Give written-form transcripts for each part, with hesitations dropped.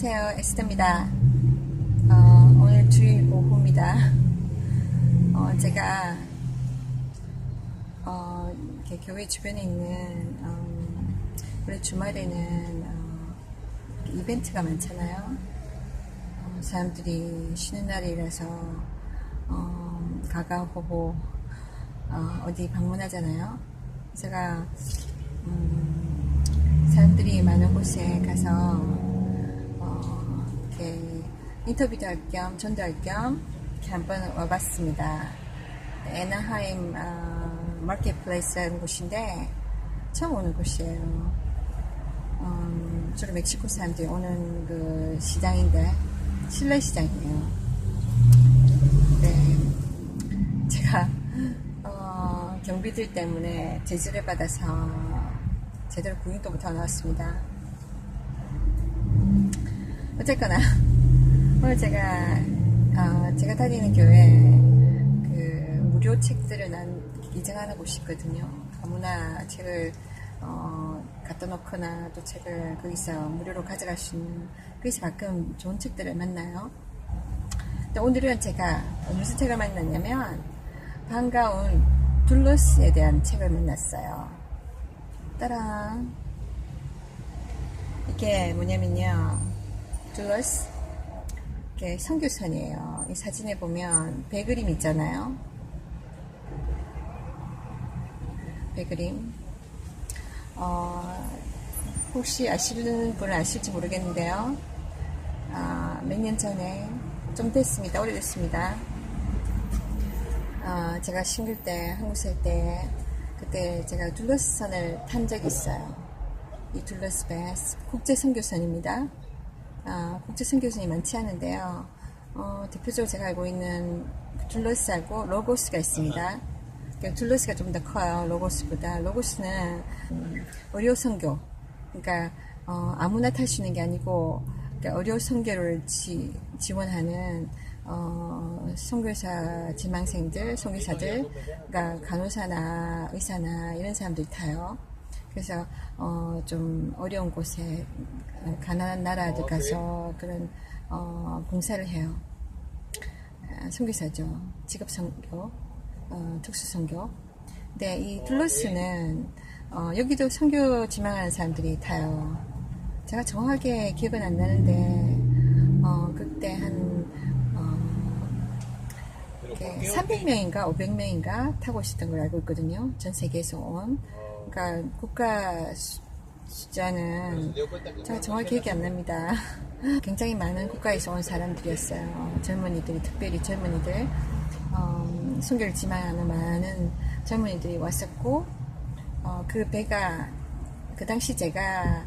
안녕하세요, 에스더입니다. 오늘 주일 오후입니다. 제가 이렇게 교회 주변에 있는 원래 주말에는 이벤트가 많잖아요. 사람들이 쉬는 날이라서 가가호호 어디 방문하잖아요. 제가 사람들이 많은 곳에 가서 이렇게 인터뷰도 할 겸 전도할 겸 이렇게 한번 와봤습니다. 애나하임 마켓플레이스라는 곳인데 처음 오는 곳이에요. 주로 멕시코 사람들이 오는 그 시장인데 실내 시장이에요. 네, 제가 경비들 때문에 제지를 받아서 제대로 구경도 못하고 나왔습니다. 어쨌거나 오늘 제가 다니는 교회 그 무료 책들을 기증하는 곳이 있거든요. 아무나 책을 갖다 놓거나 또 책을 거기서 무료로 가져갈 수 있는, 거기서 가끔 좋은 책들을 만나요. 근데 오늘은 제가 무슨 책을 만났냐면 반가운 둘러스에 대한 책을 만났어요. 따란, 이게 뭐냐면요, 둘러스, 이게 선교선이에요. 이 사진에 보면 배 그림 있잖아요. 배 그림. 혹시 아시는 분은 아실지 모르겠는데요. 몇 년 전에, 좀 됐습니다. 오래됐습니다. 제가 싱글 때, 한국 살 때, 그때 제가 둘러스 선을 탄 적이 있어요. 이 둘러스 배, 국제 선교선입니다. 국제 선교선이 많지 않은데요. 대표적으로 제가 알고 있는 둘러스하고 로고스가 있습니다. 둘러스가 좀 더 커요, 로고스보다. 로고스는 의료 선교, 그러니까 아무나 탈 수 있는 게 아니고, 그러니까 의료 선교를 지원하는 선교사 지망생들, 선교사들, 그러니까 간호사나 의사나 이런 사람들이 타요. 그래서 좀 어려운 곳에, 가난한 나라들 가서 그런 봉사를 해요. 선교사죠. 직업 선교, 특수 선교. 근데 이 둘러스는 여기도 선교 지망하는 사람들이 타요. 제가 정확하게 기억은 안 나는데 그때 한 300명인가 500명인가 타고 있었던 걸 알고 있거든요. 전 세계에서 온. 그러니까 국가 숫자는 제가 정확히 기억이 안 납니다. 굉장히 많은 국가에서 온 사람들이었어요. 젊은이들이, 특별히 젊은이들, 선교를 지망하는 많은 젊은이들이 왔었고, 그 배가, 그 당시 제가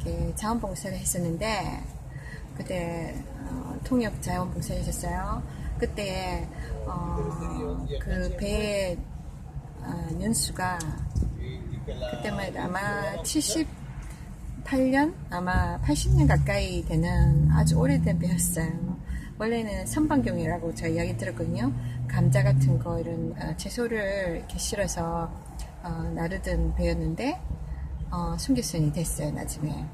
이렇게 자원봉사를 했었는데, 그때 통역 자원봉사를 했었어요. 그때 그 배의 연수가 그때만 해도 아마 78년, 아마 80년 가까이 되는 아주 오래된 배였어요. 원래는 선방경이라고 제가 이야기 들었거든요. 감자 같은 거, 이런 채소를 이렇게 실어서 나르던 배였는데 선교선이 됐어요, 나중에.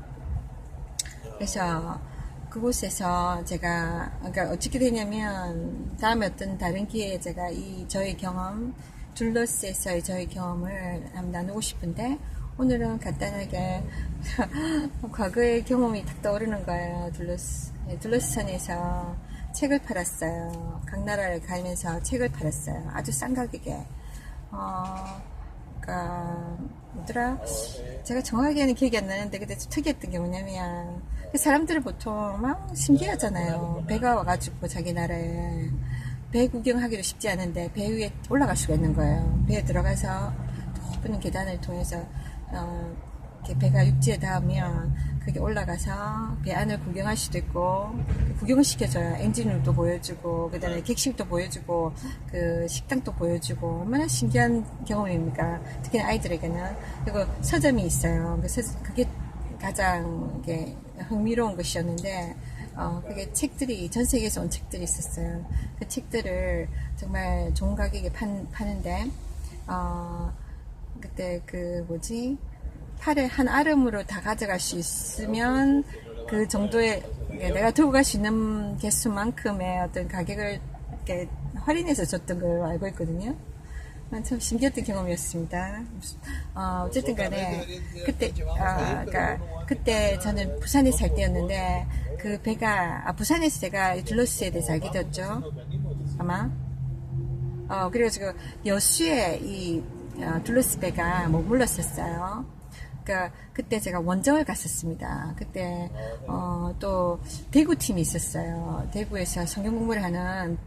그래서 그곳에서 제가, 그러니까 어떻게 되냐면 다음에 어떤 다른 기회에 제가 저의 경험, 둘러스에서의 저의 경험을 한번 나누고 싶은데, 오늘은 간단하게 과거의 경험이 딱 떠오르는 거예요. 둘러스선에서 책을 팔았어요. 각 나라를 가면서 책을 팔았어요. 아주 싼 가격에. 그러니까 뭐더라? 제가 정확하게는 기억이 안 나는데 그때 좀 특이했던 게 뭐냐면, 사람들은 보통 막 신기하잖아요. 배가 와가지고 자기 나라에 배 구경하기도 쉽지 않은데 배 위에 올라갈 수가 있는 거예요. 배에 들어가서 높은 계단을 통해서 이렇게 배가 육지에 닿으면 거기 올라가서 배 안을 구경할 수도 있고, 구경을 시켜줘요. 엔진룸도 보여주고, 그 다음에 객실도 보여주고, 그 식당도 보여주고, 얼마나 신기한 경험입니까? 특히 아이들에게는. 그리고 서점이 있어요. 그게 가장 이게 흥미로운 것이었는데, 그게 책들이, 전 세계에서 온 책들이 있었어요. 그 책들을 정말 좋은 가격에 파는데, 그때 팔에 한 아름으로 다 가져갈 수 있으면 그 정도의 내가 들고 갈 수 있는 개수만큼의 어떤 가격을 이렇게 할인해서 줬던 걸로 알고 있거든요. 참 신기했던 경험이었습니다. 어쨌든 간에, 그러니까, 그때 저는 부산에 살 때였는데, 그 배가, 부산에서 제가 둘러스에 대해서 알게 되었죠. 아마. 그래가지고, 여수에 이, 둘러스 배가 머물렀었어요. 그러니까 그때 제가 원정을 갔었습니다. 그때 또 대구 팀이 있었어요. 대구에서 성경 공부를 하는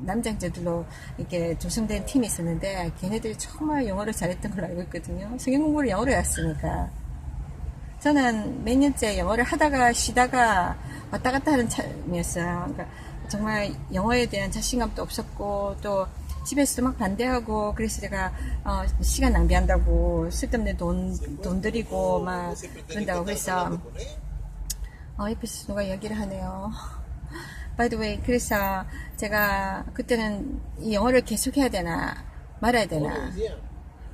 남자 형제들로 이렇게 조성된 팀이 있었는데 걔네들이 정말 영어를 잘했던 걸로 알고 있거든요. 성경 공부를 영어로 했으니까. 저는 몇 년째 영어를 하다가 쉬다가 왔다 갔다 하는 참이었어요. 그러니까 정말 영어에 대한 자신감도 없었고 또 집에서도 막 반대하고 그래서 제가 시간 낭비한다고 쓸데없는 돈 들이고 막 그런다고 그래서 옆에서 누가 이야기를 하네요. By the way, 그래서 제가 그때는 이 영어를 계속 해야 되나 말아야 되나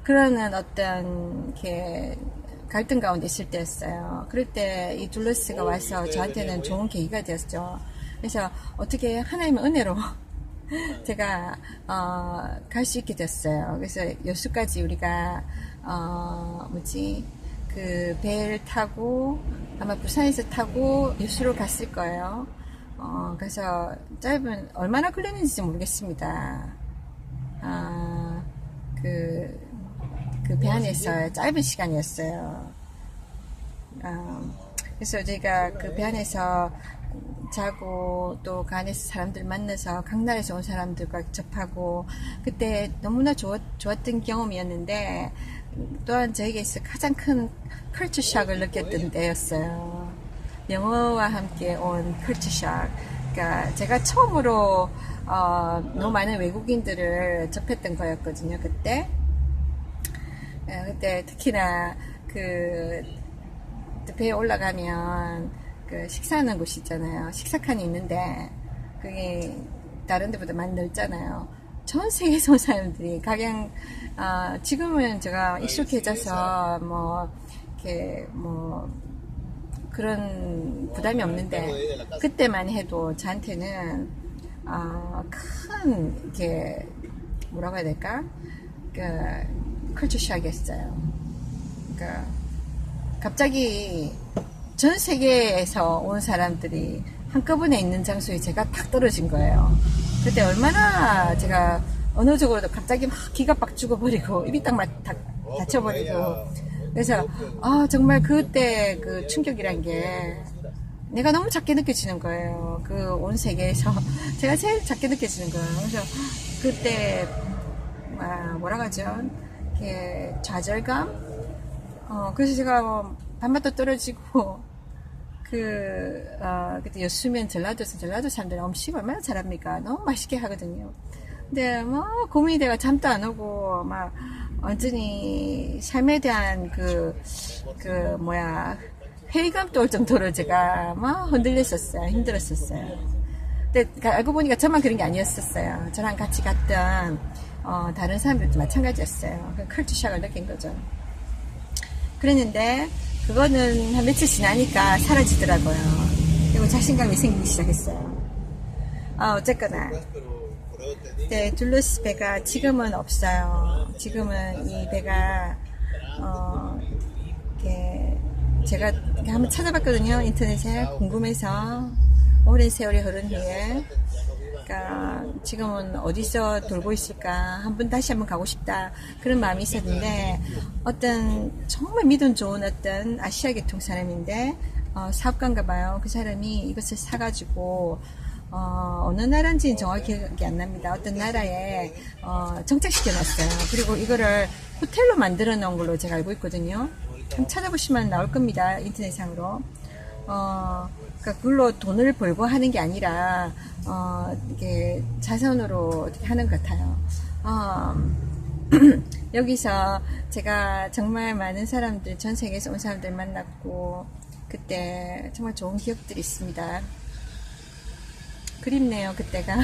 그러는 어떤 이렇게 갈등 가운데 있을 때였어요. 그럴 때 이 둘러스가 와서 저한테는 좋은 계기가 되었죠. 그래서 어떻게 하나님의 은혜로 제가 갈 수 있게 됐어요. 그래서 여수까지 우리가 그 배를 타고 아마 부산에서 타고 여수로 갔을 거예요. 그래서 얼마나 걸렸는지 모르겠습니다. 그 배 안에서 짧은 시간이었어요. 그래서 저희가 그 배 안에서 자고 또 그 안에서 사람들 만나서 각 나라에서 온 사람들과 접하고 그때 너무나 좋았던 경험이었는데 또한 저에게서 가장 큰 컬처 샥을 느꼈던 때였어요. 영어와 함께 온 컬처 샥. 그러니까 제가 처음으로 너무 많은 외국인들을 접했던 거였거든요. 그때 특히나 그 배에 올라가면 그 식사하는 곳이 있잖아요. 식사칸이 있는데 그게 다른 데보다 많이 넓잖아요. 전 세계에서 온 사람들이 각양 지금은 제가 익숙해져서 이렇게 그런 부담이 없는데 그때만 해도 저한테는 큰 이렇게 뭐라고 해야 될까? 컬처 샥이었어요. 그러니까 갑자기 전 세계에서 온 사람들이 한꺼번에 있는 장소에 제가 탁 떨어진 거예요. 그때 얼마나 제가 언어적으로도 갑자기 막 기가 빡 죽어버리고 입이 딱 닫혀버리고 그래서 정말 그때 그 충격이란 게 내가 너무 작게 느껴지는 거예요. 그 온 세계에서 제가 제일 작게 느껴지는 거예요. 그래서 그때 뭐라고 하죠? 이렇게 좌절감? 그래서 제가 밤마다 떨어지고 그때 여수면 전라도 사람들이 음식 얼마나 잘합니까? 너무 맛있게 하거든요. 근데 고민이 돼가 잠도 안 오고 완전히 삶에 대한 회의감도 올 정도로 제가 흔들렸었어요. 힘들었었어요. 근데 알고 보니까 저만 그런 게 아니었었어요. 저랑 같이 갔던 다른 사람들도 마찬가지였어요. 컬처 샥을 느낀 거죠. 그랬는데 그거는 한 며칠 지나니까 사라지더라고요. 그리고 자신감이 생기기 시작했어요. 어쨌거나 둘러스 배가 지금은 없어요. 지금은 이 배가 이렇게 제가 한번 찾아봤거든요. 인터넷에 궁금해서 오랜 세월이 흐른 후에 그러니까 지금은 어디서 돌고 있을까 다시 한번 가고 싶다 그런 마음이 있었는데 어떤 정말 믿음 좋은 어떤 아시아 계통 사람인데 사업가인가 봐요. 그 사람이 이것을 사가지고 어느 나라인지는 정확히 기억이 안 납니다. 어떤 나라에 정착시켜 놨어요. 그리고 이거를 호텔로 만들어 놓은 걸로 제가 알고 있거든요. 좀 찾아보시면 나올 겁니다. 인터넷상으로. 그러니까 그걸로 돈을 벌고 하는 게 아니라 이게 자선으로 어떻게 하는 것 같아요. 여기서 제가 정말 많은 사람들, 전 세계에서 온 사람들 만났고 그때 정말 좋은 기억들이 있습니다. 그립네요, 그때가.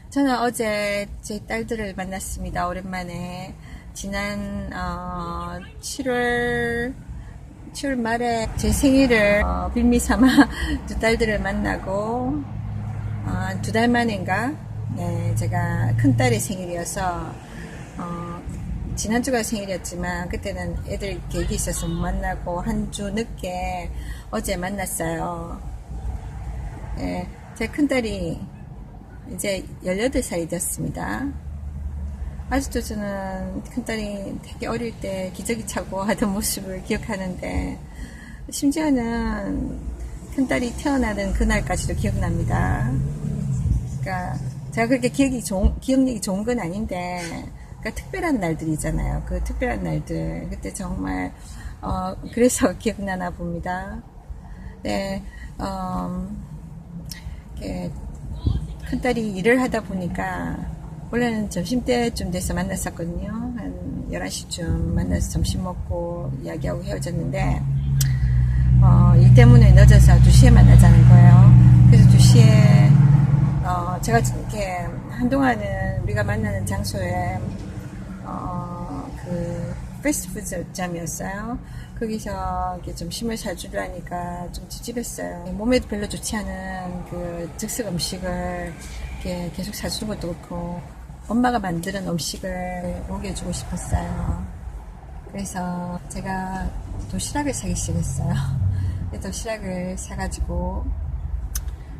저는 어제 제 딸들을 만났습니다. 오랜만에. 지난 7월 7월 말에 제 생일을 빌미 삼아 두 딸들을 만나고 2달 만인가 네, 제가 큰딸의 생일이어서 지난주가 생일이었지만 그때는 애들 계획이 있어서 못 만나고 한 주 늦게 어제 만났어요. 네, 제 큰딸이 이제 18살이 됐습니다. 아직도 저는 큰딸이 되게 어릴 때 기저귀 차고 하던 모습을 기억하는데 심지어는 큰딸이 태어나던 그날까지도 기억납니다. 그러니까 제가 그렇게 기억력이 좋은 건 아닌데 그러니까 특별한 날들이잖아요. 그 특별한 날들 그때 정말 그래서 기억나나 봅니다. 네, 큰딸이 일을 하다 보니까 원래는 점심때쯤 돼서 만났었거든요. 한 11시쯤 만나서 점심 먹고 이야기하고 헤어졌는데 일 때문에 늦어서 2시에 만나자는 거예요. 그래서 2시에 제가 이렇게 한동안은 우리가 만나는 장소에 그 패스트푸드점이었어요. 거기서 이렇게 점심을 사주려니까 좀 찝찝했어요. 몸에도 별로 좋지 않은 그 즉석 음식을 이렇게 계속 사주는 것도 그렇고 엄마가 만드는 음식을 먹여주고 싶었어요. 그래서 제가 도시락을 사기 시작했어요. 도시락을 사가지고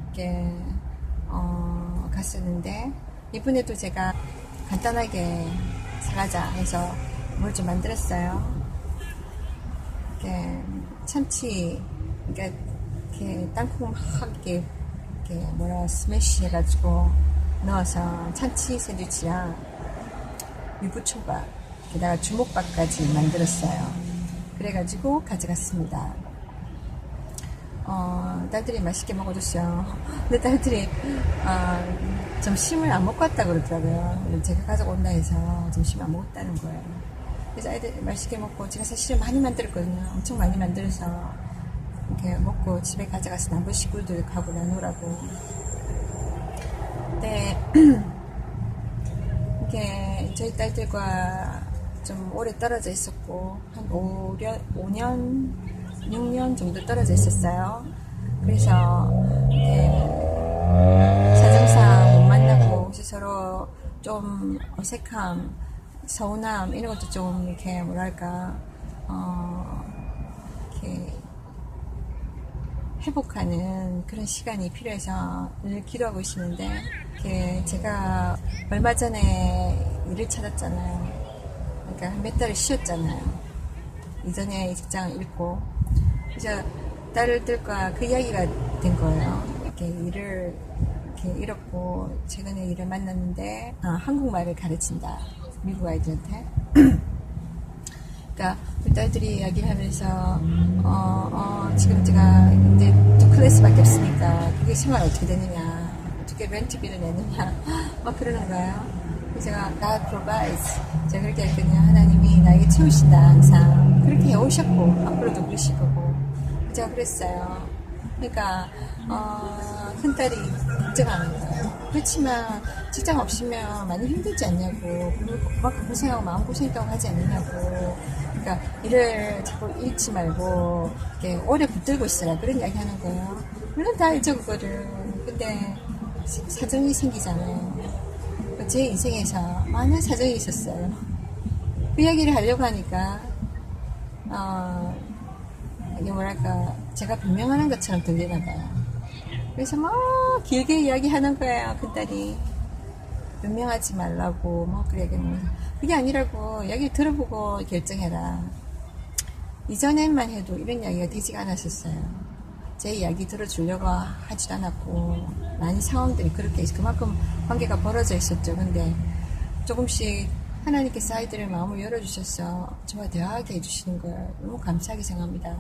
이렇게 갔었는데 이번에도 제가 간단하게 사가자 해서 뭘 좀 만들었어요. 이렇게 참치, 그러니까 이렇게 땅콩 막 이렇게 스매시 해가지고 넣어서 참치 샌드위치랑 유부초밥, 게다가 주먹밥까지 만들었어요. 그래가지고 가져갔습니다. 딸들이 맛있게 먹어줬어요. 근데 딸들이 점심을 안 먹고 왔다 그러더라고요. 제가 가져온다 해서 점심을 안 먹었다는 거예요. 그래서 아이들 맛있게 먹고 제가 사실은 많이 만들었거든요. 엄청 많이 만들어서 이렇게 먹고 집에 가져가서 남부 식구들하고 나누라고. 네, 이게 저희 딸들과 좀 오래 떨어져 있었고 한 5년, 6년 정도 떨어져 있었어요. 그래서 사정상 못 만나고 혹시 서로 좀 어색함, 서운함 이런 것도 좀 이렇게 뭐랄까 이렇게 회복하는 그런 시간이 필요해서 늘 기도하고 있었는데 제가 얼마 전에 일을 찾았잖아요. 그러니까 몇 달을 쉬었잖아요. 이전에 직장을 잃고 그래서 딸들과 그 이야기가 된 거예요. 이렇게 일을 이렇게 잃었고 최근에 일을 만났는데 한국말을 가르친다. 미국 아이들한테. 그러니까 우리 딸들이 이야기를 하면서 지금 제가 이제 2클래스밖에 없으니까 그게 생활 어떻게 되느냐, 어떻게 렌트비를 내느냐 막 그러는 거예요. 그래서 제가 God provides, 제가 그렇게 했더니 하나님이 나에게 채우신다. 항상 그렇게 해오셨고 앞으로도 그러실 거고. 제가 그랬어요. 그러니까 큰딸이 걱정하는 거예요. 그렇지만 직장 없으면 많이 힘들지 않냐고, 그만큼 고생하고 마음고생도 하지 않느냐고. 그러니까 일을 자꾸 잃지 말고 이렇게 오래 붙들고 있으라 그런 이야기 하는 거예요. 물론 다 알죠 그거를. 근데 사정이 생기잖아요. 제 인생에서 많은 사정이 있었어요. 그 이야기를 하려고 하니까 이게 뭐랄까 제가 변명하는 것처럼 들리나 봐요. 그래서 막 길게 이야기하는 거예요. 큰딸이 변명하지 말라고 뭐 그래 그게 아니라고 이야기 들어보고 결정해라. 이전에만 해도 이런 이야기가 되지가 않았었어요. 제 이야기 들어주려고 하지도 않았고 많이 상황들이 그렇게 그만큼 관계가 벌어져 있었죠. 근데 조금씩 하나님께서 아이들의 마음을 열어주셔서 저와 대화하게 해주시는 걸 너무 감사하게 생각합니다.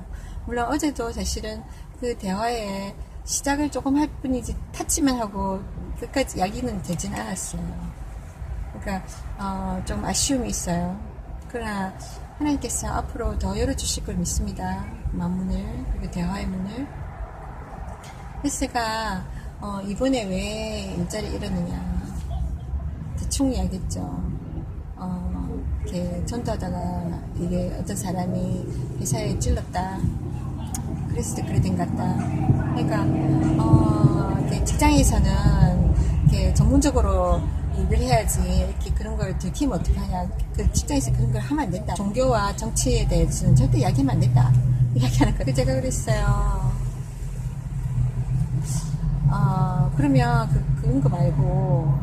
물론 어제도 사실은 그 대화의 시작을 조금 할 뿐이지 타치만 하고 끝까지 이야기는 되진 않았어요. 그러니까 좀 아쉬움이 있어요. 그러나 하나님께서 앞으로 더 열어주실 걸 믿습니다. 마음문을, 그리고 대화의 문을. 그래서 제가 이번에 왜 일자리 잃었느냐 대충 이야기했죠. 이렇게 전도하다가 이게 어떤 사람이 회사에 찔렀다. 그래서 그래 된 것 같다. 그러니까 이렇게 직장에서는 이렇게 전문적으로 일을 해야지 이렇게 그런 걸 들키면 어떡하냐. 그 직장에서 그런 걸 하면 안 된다. 종교와 정치에 대해서는 절대 이야기하면 안 된다. 이야기하는 거예요. 제가 그랬어요. 그러면 그런 거 말고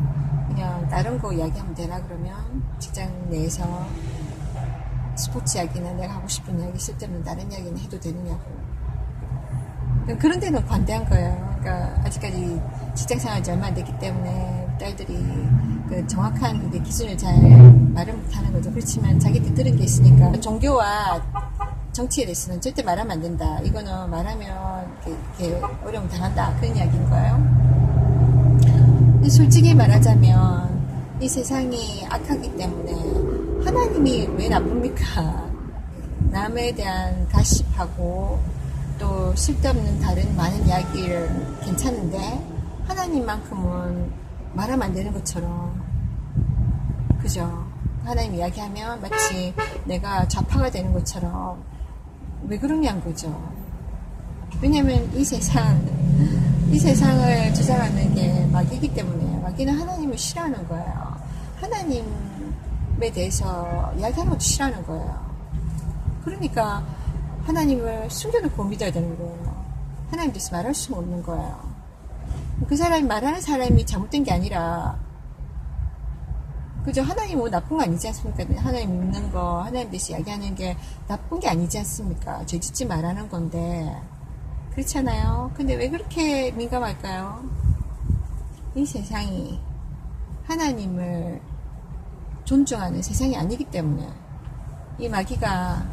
그냥 다른 거 이야기하면 되나 그러면 직장 내에서 스포츠 이야기나 내가 하고 싶은 이야기 있을 때는 다른 이야기는 해도 되느냐고. 그런 데는 관대한 거예요. 그러니까 아직까지 직장 생활이 얼마 안 됐기 때문에 딸들이 그 정확한 그 기준을 잘 말을 못하는 거죠. 그렇지만 자기들 들은 게 있으니까 종교와 정치에 대해서는 절대 말하면 안 된다. 이거는 말하면 이렇게 어려움 당한다. 그런 이야기인 거예요. 근데 솔직히 말하자면 이 세상이 악하기 때문에 하나님이 왜 나쁩니까? 남에 대한 가십하고 또 쓸데없는 다른 많은 이야기를 괜찮은데 하나님만큼은 말하면 안 되는 것처럼, 그죠? 하나님 이야기하면 마치 내가 좌파가 되는 것처럼 왜 그러냐는 거죠. 왜냐면 이 세상을 주장하는 게 마귀이기 때문에 마귀는 하나님을 싫어하는 거예요. 하나님에 대해서 이야기하는 것도 싫어하는 거예요. 그러니까 하나님을 숨겨놓고 믿어야 되는 거예요. 하나님 대해서 말할 수가 없는 거예요. 그 사람이 말하는 사람이 잘못된 게 아니라, 그죠? 하나님 뭐 나쁜 거 아니지 않습니까? 하나님 믿는 거, 하나님 대해서 이야기하는 게 나쁜 게 아니지 않습니까? 죄 짓지 말라는 건데. 그렇잖아요? 근데 왜 그렇게 민감할까요? 이 세상이 하나님을 존중하는 세상이 아니기 때문에 이 마귀가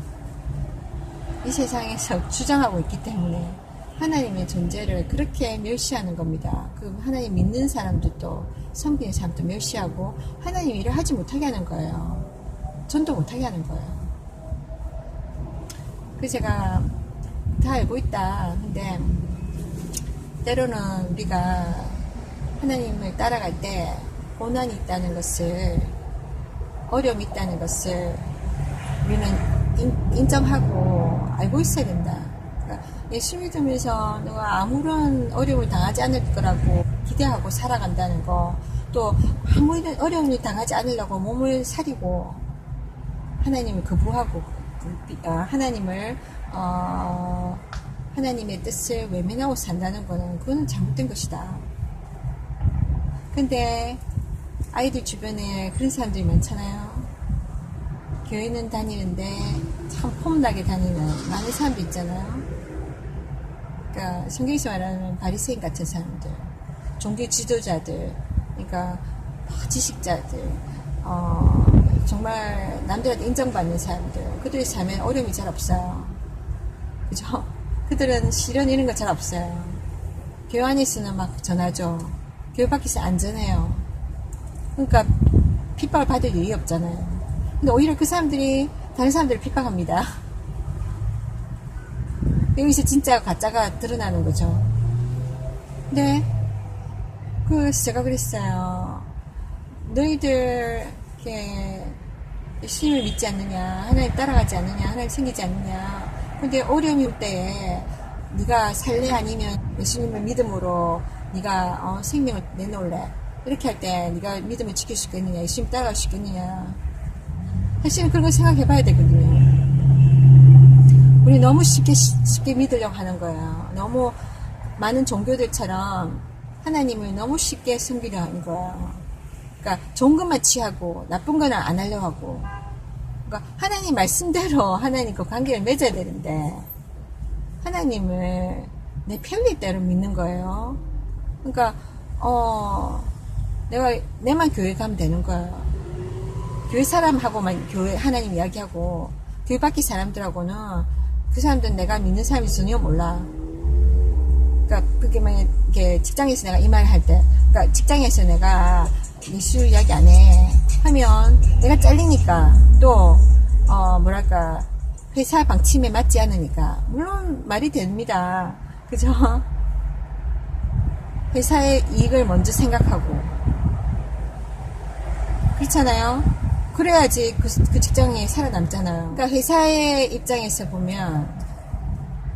이 세상에서 주장하고 있기 때문에 하나님의 존재를 그렇게 멸시하는 겁니다. 그 하나님 믿는 사람들도 섬기는 사람도 멸시하고 하나님 일을 하지 못하게 하는 거예요. 전도 못하게 하는 거예요. 그래서 제가 다 알고 있다. 근데 때로는 우리가 하나님을 따라갈 때 고난이 있다는 것을, 어려움이 있다는 것을 우리는 인정하고 알고 있어야 된다. 그러니까 예수 믿으면서 너가 아무런 어려움을 당하지 않을 거라고 기대하고 살아간다는 거, 또 아무런 어려움을 당하지 않으려고 몸을 사리고 하나님을 거부하고 하나님의 뜻을 외면하고 산다는 거는 그거는 잘못된 것이다. 근데 아이들 주변에 그런 사람들이 많잖아요. 교회는 다니는데 참 폼나게 다니는 많은 사람들 있잖아요. 그러니까 성경에서 말하는 바리새인 같은 사람들, 종교 지도자들, 그러니까 지식자들, 정말 남들한테 인정받는 사람들, 그들의 삶에 어려움이 잘 없어요. 그죠? 그들은 실현 이런 거 잘 없어요. 교회 안에서는 막 전하죠. 교회 밖에서 안전해요. 그러니까 핍박을 받을 일이 없잖아요. 근데 오히려 그 사람들이 다른 사람들을 핍박합니다. 여기서 진짜 가짜가 드러나는 거죠. 근데 그래서 제가 그랬어요. 너희들 이렇게 예수님을 믿지 않느냐, 하나님 따라가지 않느냐, 하나님 챙기지 않느냐. 근데 어려움이 올 때에 네가 살래 아니면 예수님을 믿음으로 네가 생명을 내놓을래, 이렇게 할 때 네가 믿음을 지킬 수 있겠느냐, 예수님 따라갈 수 있겠느냐. 사실은 그런 거 생각해 봐야 되거든요. 우리 너무 쉽게 믿으려고 하는 거예요. 너무 많은 종교들처럼 하나님을 너무 쉽게 섬기려 하는 거예요. 그러니까 좋은 것만 취하고 나쁜 건 안 하려고 하고. 그러니까 하나님 말씀대로 하나님과 관계를 맺어야 되는데 하나님을 내 편리대로 믿는 거예요. 그러니까 내만 교회 가면 되는 거예요. 교회 사람하고만 교회 하나님 이야기하고 교회 밖의 사람들하고는 그 사람들은 내가 믿는 사람이 전혀 몰라. 그러니까 그게 만약 이렇게 직장에서 내가 이 말을 할 때, 그러니까 직장에서 내가 예수 이야기 안 해 하면 내가 잘리니까, 또 뭐랄까 회사 방침에 맞지 않으니까 물론 말이 됩니다. 그죠? 회사의 이익을 먼저 생각하고 그렇잖아요. 그래야지 그 직장이 살아남잖아요. 그러니까 회사의 입장에서 보면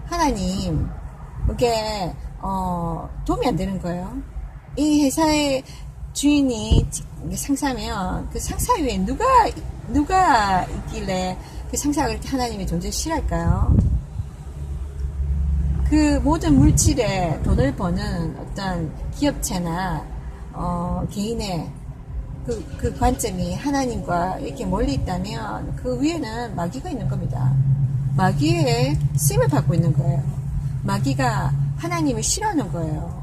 하나님 그게 도움이 안 되는 거예요. 이 회사의 주인이 상사면 그 상사 위에 누가 있길래 그 상사가 그렇게 하나님의 존재를 싫어할까요? 그 모든 물질에 돈을 버는 어떤 기업체나 개인의 그 관점이 하나님과 이렇게 멀리 있다면 그 위에는 마귀가 있는 겁니다. 마귀의 쓰임을 받고 있는 거예요. 마귀가 하나님을 싫어하는 거예요.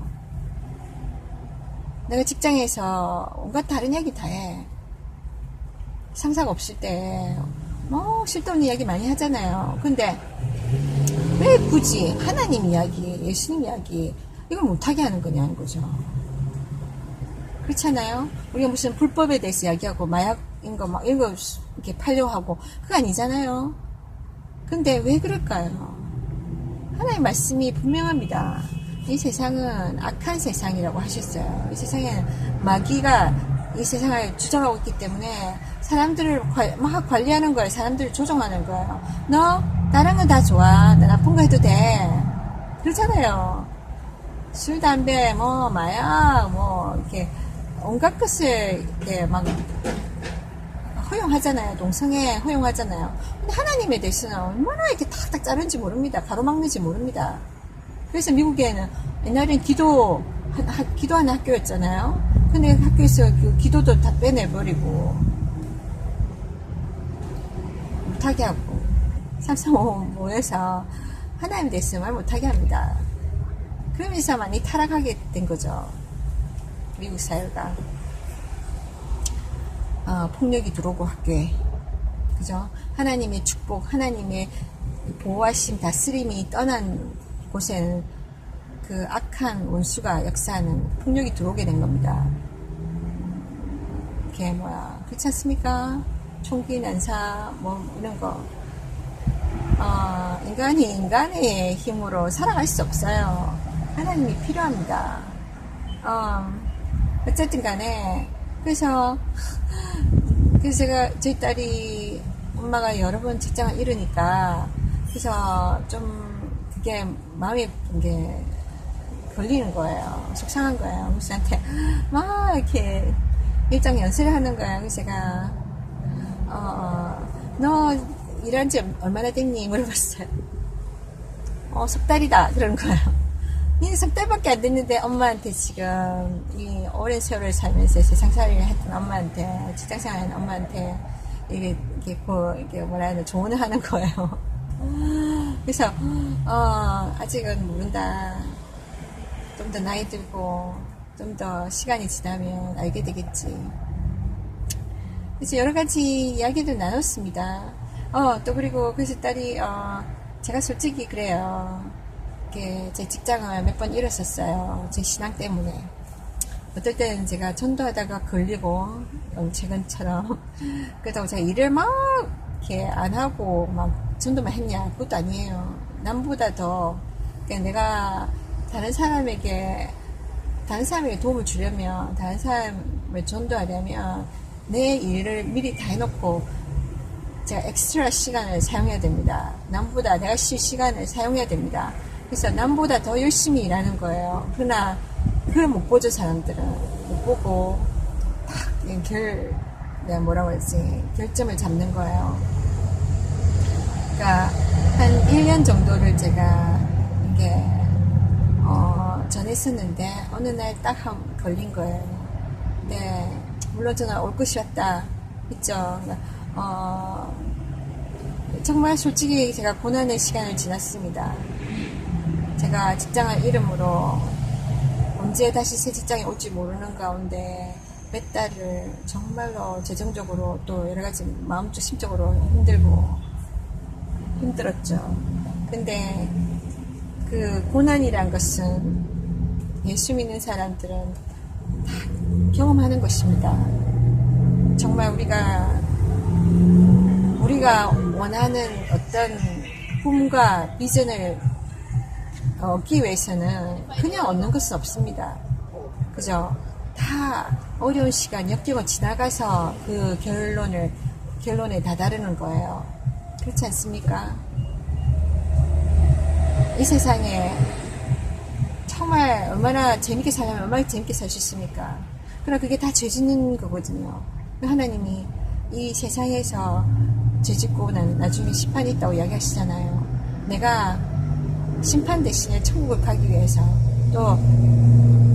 내가 직장에서 온갖 다른 이야기 다 해. 상사가 없을 때 뭐 쓸데없는 이야기 많이 하잖아요. 근데 왜 굳이 하나님 이야기, 예수님 이야기 이걸 못하게 하는 거냐는 거죠. 그렇잖아요. 우리가 무슨 불법에 대해서 이야기하고 마약인 거 막 이런 거 이렇게 팔려고 하고 그거 아니잖아요. 근데 왜 그럴까요? 하나님의 말씀이 분명합니다. 이 세상은 악한 세상이라고 하셨어요. 이 세상에는 마귀가 이 세상을 주장하고 있기 때문에 사람들을 막 관리하는 거예요. 사람들을 조종하는 거예요. 너 다른 건 다 좋아. 나 나쁜 거 해도 돼. 그러잖아요. 술, 담배, 뭐 마약, 뭐 이렇게 온갖 것을 이렇게 막 허용하잖아요. 동성애 허용하잖아요. 근데 하나님에 대해서는 얼마나 이렇게 탁탁 자르는지 모릅니다. 가로막는지 모릅니다. 그래서 미국에는 옛날엔 기도하는 학교였잖아요. 근데 학교에서 그 기도도 다 빼내버리고 못하게 하고 335 모여서 하나님 대해서 말 못하게 합니다. 그러면서 많이 타락하게 된 거죠. 미국 사회가. 폭력이 들어오고 학교에. 그죠? 하나님의 축복, 하나님의 보호하심, 다스림이 떠난 곳에는 그 악한 원수가 역사하는 폭력이 들어오게 된 겁니다. 이렇게 그렇지 않습니까? 총기 난사, 뭐 이런 거. 인간이 인간의 힘으로 살아갈 수 없어요. 하나님이 필요합니다. 어쨌든 간에 그래서 저희 딸이 엄마가 여러 번 직장을 잃으니까 그래서 좀 그게 마음에 게 걸리는 거예요. 속상한 거예요. 그래서 저한테 막 이렇게 일정 연설을 하는 거예요. 그래서 제가 너 일한 지 얼마나 됐니? 물어봤어요. 석 달이다. 그러는 거예요. 니는 석 달밖에 안 됐는데 엄마한테 지금 이 오랜 세월을 살면서 세상살이를 했던 엄마한테, 직장생활 하는 엄마한테 이게 뭐라 해야 되나 조언을 하는 거예요. 그래서 아직은 모른다. 좀 더 나이 들고 좀 더 시간이 지나면 알게 되겠지. 그래서 여러 가지 이야기를 나눴습니다. 또 그리고 그래서 딸이 제가 솔직히 그래요. 제 직장을 몇 번 잃었었어요. 제 신앙 때문에. 어떨 때는 제가 전도하다가 걸리고, 최근처럼. 그렇다고 제가 일을 막, 이렇게 안 하고, 막, 전도만 했냐? 그것도 아니에요. 남보다 더, 내가 다른 사람에게 도움을 주려면, 다른 사람을 전도하려면, 내 일을 미리 다 해놓고, 제가 엑스트라 시간을 사용해야 됩니다. 남보다 내가 쉴 시간을 사용해야 됩니다. 그래서 남보다 더 열심히 일하는 거예요. 그러나 그걸 못 보죠. 사람들은 못 보고 딱 내가 뭐라고 했지, 결점을 잡는 거예요. 그러니까 한 1년 정도를 제가 이게 전했었는데 어느 날 딱 걸린 거예요. 네, 물론 저는 올 것이 왔다 했죠. 정말 솔직히 제가 고난의 시간을 지났습니다. 제가 직장을 잃음으로 언제 다시 새 직장에 올지 모르는 가운데 몇 달을 정말로 재정적으로 또 여러가지 마음적 심적으로 힘들었죠. 근데 그 고난이란 것은 예수 믿는 사람들은 다 경험하는 것입니다. 정말 우리가 원하는 어떤 꿈과 비전을 얻기 위해서는 그냥 얻는 것은 없습니다. 그죠? 다 어려운 시간, 역경을 지나가서 그 결론을 결론에 다다르는 거예요. 그렇지 않습니까? 이 세상에 정말 얼마나 재밌게 살려면 얼마나 재밌게 살 수 있습니까? 그러나 그게 다 죄 짓는 거거든요. 하나님이 이 세상에서 죄 짓고 나중에 심판이 있다고 이야기하시잖아요. 내가 심판 대신에 천국을 가기 위해서 또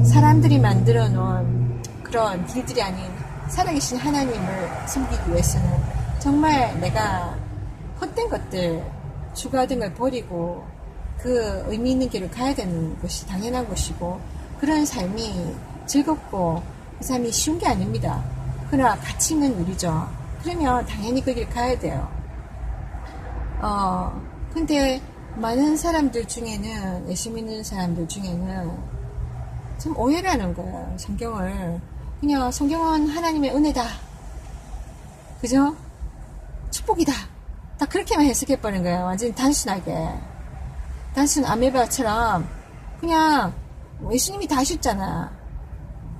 사람들이 만들어 놓은 그런 길들이 아닌 살아계신 하나님을 섬기기 위해서는 정말 내가 헛된 것들, 추가된 걸 버리고 그 의미 있는 길을 가야 되는 것이 당연한 것이고, 그런 삶이 즐겁고 그 삶이 쉬운 게 아닙니다. 그러나 가치 있는 일이죠. 그러면 당연히 그 길 가야 돼요. 근데 많은 사람들 중에는, 예수 믿는 사람들 중에는 좀 오해를 하는 거예요. 성경을. 그냥 성경은 하나님의 은혜다. 그죠? 축복이다. 다 그렇게만 해석해버린 거예요. 완전히 단순하게. 단순 아메바처럼 그냥 예수님이 다 하셨잖아.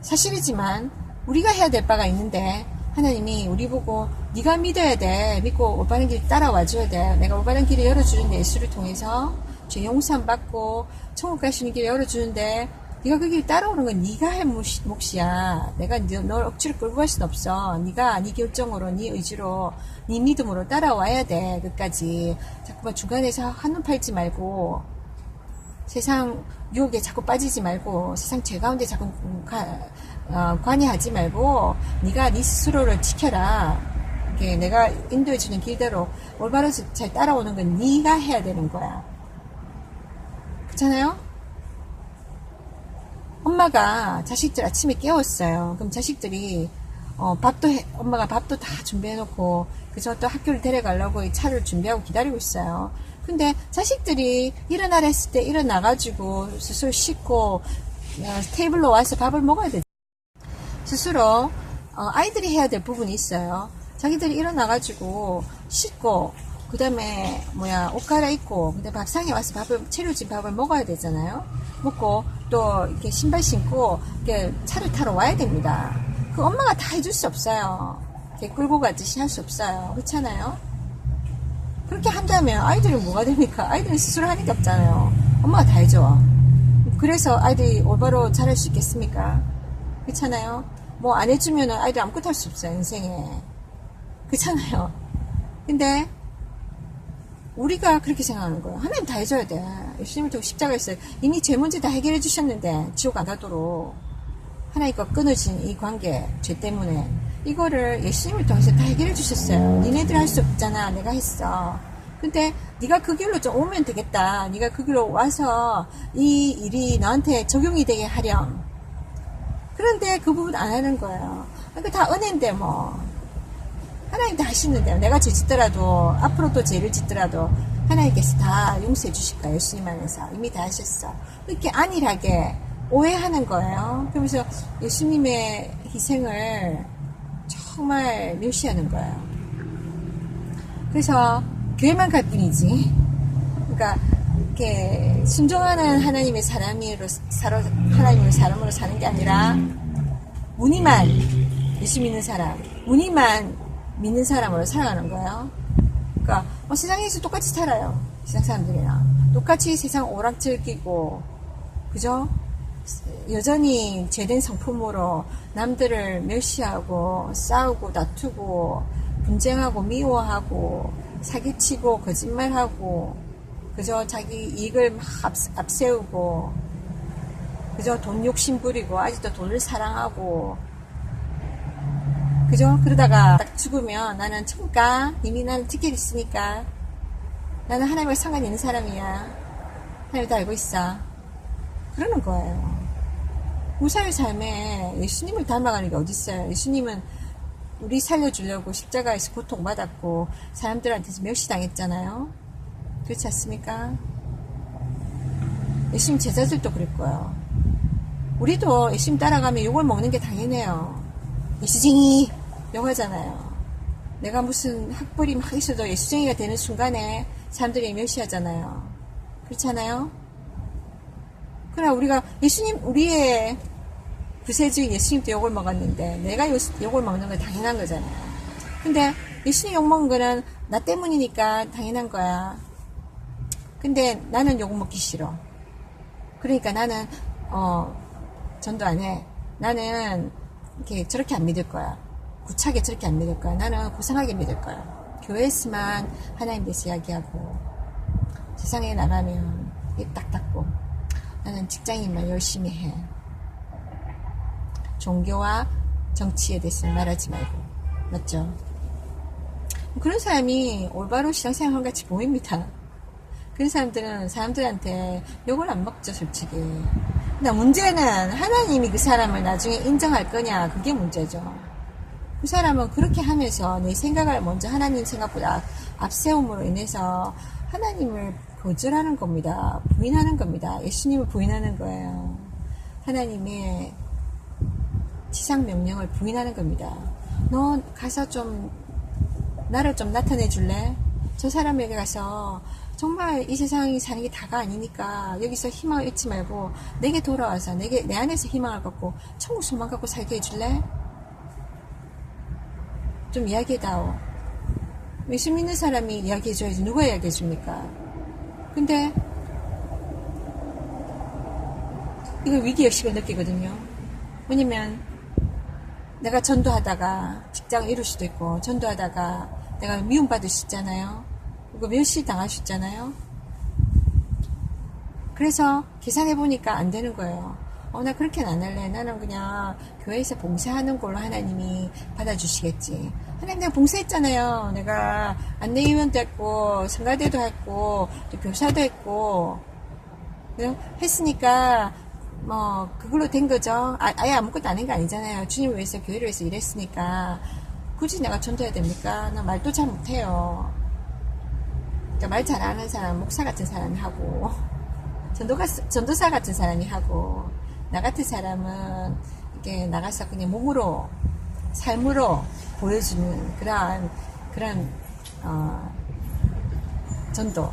사실이지만 우리가 해야 될 바가 있는데 하나님이 우리 보고 네가 믿어야 돼. 믿고 올바른 길 따라와 줘야 돼. 내가 올바른 길을 열어주는데, 예수를 통해서 죄 용서함 받고 천국 갈 수 있는 길을 열어주는데 네가 그 길 따라오는 건 네가 할 몫이야. 내가 널 억지로 끌고 갈 수는 없어. 네가 네 결정으로, 네 의지로, 네 믿음으로 따라와야 돼. 끝까지. 자꾸만 중간에서 한눈 팔지 말고, 세상 유혹에 자꾸 빠지지 말고, 세상 죄 가운데 자꾸 관여하지 말고 네가 네 스스로를 지켜라. 이게 내가 인도해주는 길대로 올바로 잘 따라오는 건 네가 해야 되는 거야. 그렇잖아요? 엄마가 자식들 아침에 깨웠어요. 그럼 자식들이 엄마가 밥도 다 준비해놓고 그저 또 학교를 데려가려고 이 차를 준비하고 기다리고 있어요. 근데 자식들이 일어나라 했을 때 일어나가지고 스스로 씻고 테이블로 와서 밥을 먹어야 되죠. 스스로 아이들이 해야 될 부분이 있어요. 자기들이 일어나가지고 씻고 그 다음에 옷 갈아입고 근데 밥상에 와서 채려진 밥을 먹어야 되잖아요. 먹고 또 이렇게 신발 신고 이렇게 차를 타러 와야 됩니다. 그 엄마가 다 해줄 수 없어요. 이렇게 끌고 가듯이 할 수 없어요. 그렇잖아요. 그렇게 한다면 아이들은 뭐가 됩니까? 아이들은 스스로 하는 게 없잖아요. 엄마가 다 해줘. 그래서 아이들이 올바로 잘할 수 있겠습니까? 그렇잖아요. 뭐 안 해주면 아이들 아무것도 할 수 없어요, 인생에. 그렇잖아요. 근데 우리가 그렇게 생각하는 거예요. 하나님 다 해줘야 돼. 예수님을 통해 십자가에서 이미 죄 문제 다 해결해 주셨는데 지옥 안 가도록 하나님과 끊어진 이 관계, 죄 때문에 이거를 예수님을 통해서 다 해결해 주셨어요. 니네들 할 수 없잖아. 내가 했어. 근데 네가 그 길로 좀 오면 되겠다. 네가 그 길로 와서 이 일이 너한테 적용이 되게 하렴. 그런데 그 부분 안 하는 거예요. 그러니까 다 은혜인데 뭐. 하나님 다 하시는데요. 내가 죄 짓더라도, 앞으로도 죄를 짓더라도 하나님께서 다 용서해 주실 거예요. 예수님 안에서. 이미 다 하셨어. 이렇게 안일하게 오해하는 거예요. 그러면서 예수님의 희생을 정말 멸시하는 거예요. 그래서 교회만 갈 뿐이지. 그러니까 이렇게 순종하는 하나님의 하나님의 사람으로 사는 게 아니라 무늬만 예수 믿는 사람, 무늬만 믿는 사람으로 살아가는 거예요. 그러니까 세상에서 똑같이 살아요. 세상 사람들이랑 똑같이 세상 오락질 끼고, 그죠? 여전히 죄된 성품으로 남들을 멸시하고 싸우고 다투고 분쟁하고 미워하고 사기치고 거짓말하고, 그저 자기 이익을 막 앞세우고, 그저 돈 욕심 부리고 아직도 돈을 사랑하고, 그죠? 그러다가 딱 죽으면 나는 천국 가. 이미 나는 티켓 있으니까. 나는 하나님과 상관이 있는 사람이야. 하나님 다 알고 있어. 그러는 거예요. 우사의 삶에 예수님을 닮아가는 게 어딨어요. 예수님은 우리 살려주려고 십자가에서 고통받았고 사람들한테서 멸시당했잖아요. 그렇지 않습니까? 예수님 제자들도 그럴 거예요. 우리도 예수님 따라가면 욕을 먹는 게 당연해요. 예수쟁이 욕하잖아요. 내가 무슨 학벌이 막 있어도 예수쟁이가 되는 순간에 사람들이 멸시하잖아요. 그렇잖아요? 그러나 우리가 우리의 구세주인 예수님도 욕을 먹었는데 내가 욕을 먹는 건 당연한 거잖아요. 근데 예수님 욕먹은 거는 나 때문이니까 당연한 거야. 근데 나는 욕 먹기 싫어. 그러니까 나는 전도 안 해. 나는 이렇게 저렇게 안 믿을 거야. 구차하게 저렇게 안 믿을 거야. 나는 고상하게 믿을 거야. 교회에서만 하나님 대해서 이야기하고 세상에 나가면 입 딱 닫고 나는 직장인만 열심히 해. 종교와 정치에 대해서 말하지 말고. 맞죠? 그런 사람이 올바로 신앙생활 같이 보입니다. 그런 사람들은 사람들한테 욕을 안 먹죠, 솔직히. 근데 문제는 하나님이 그 사람을 나중에 인정할 거냐, 그게 문제죠. 그 사람은 그렇게 하면서 내 생각을 먼저 하나님 생각보다 앞세움으로 인해서 하나님을 거절하는 겁니다. 부인하는 겁니다. 예수님을 부인하는 거예요. 하나님의 지상 명령을 부인하는 겁니다. 너 가서 나를 좀 나타내 줄래? 저 사람에게 가서 정말 이 세상이 사는 게 다가 아니니까 여기서 희망을 잃지 말고 내게 돌아와서 내 안에서 희망을 갖고 천국 소망 갖고 살게 해줄래? 좀 이야기해다오. 예수 믿는 사람이 이야기해줘야지 누가 이야기해줍니까? 근데 이거 위기의식을 느끼거든요. 왜냐면 내가 전도하다가 직장을 잃을 수도 있고 전도하다가 내가 미움받을 수 있잖아요. 그리고 멸시 당할 수 있잖아요. 그래서 계산해보니까 안 되는 거예요. 나 그렇게는 안 할래. 나는 그냥 교회에서 봉사하는 걸로 하나님이 받아주시겠지. 하나님 내가 봉사했잖아요. 내가 안내위원도 했고 성가대도 했고 또 교사도 했고 했으니까 그걸로 된 거죠. 아예 아무것도 안 한 거 아니잖아요. 주님을 위해서 교회를 위해서 일했으니까 굳이 내가 전도해야 됩니까? 나 말도 잘 못해요. 그러니까 말 잘하는 사람, 목사 같은 사람이 하고 전도사 같은 사람이 하고 나 같은 사람은 이렇게 나가서 그냥 몸으로 삶으로 보여주는 그런 전도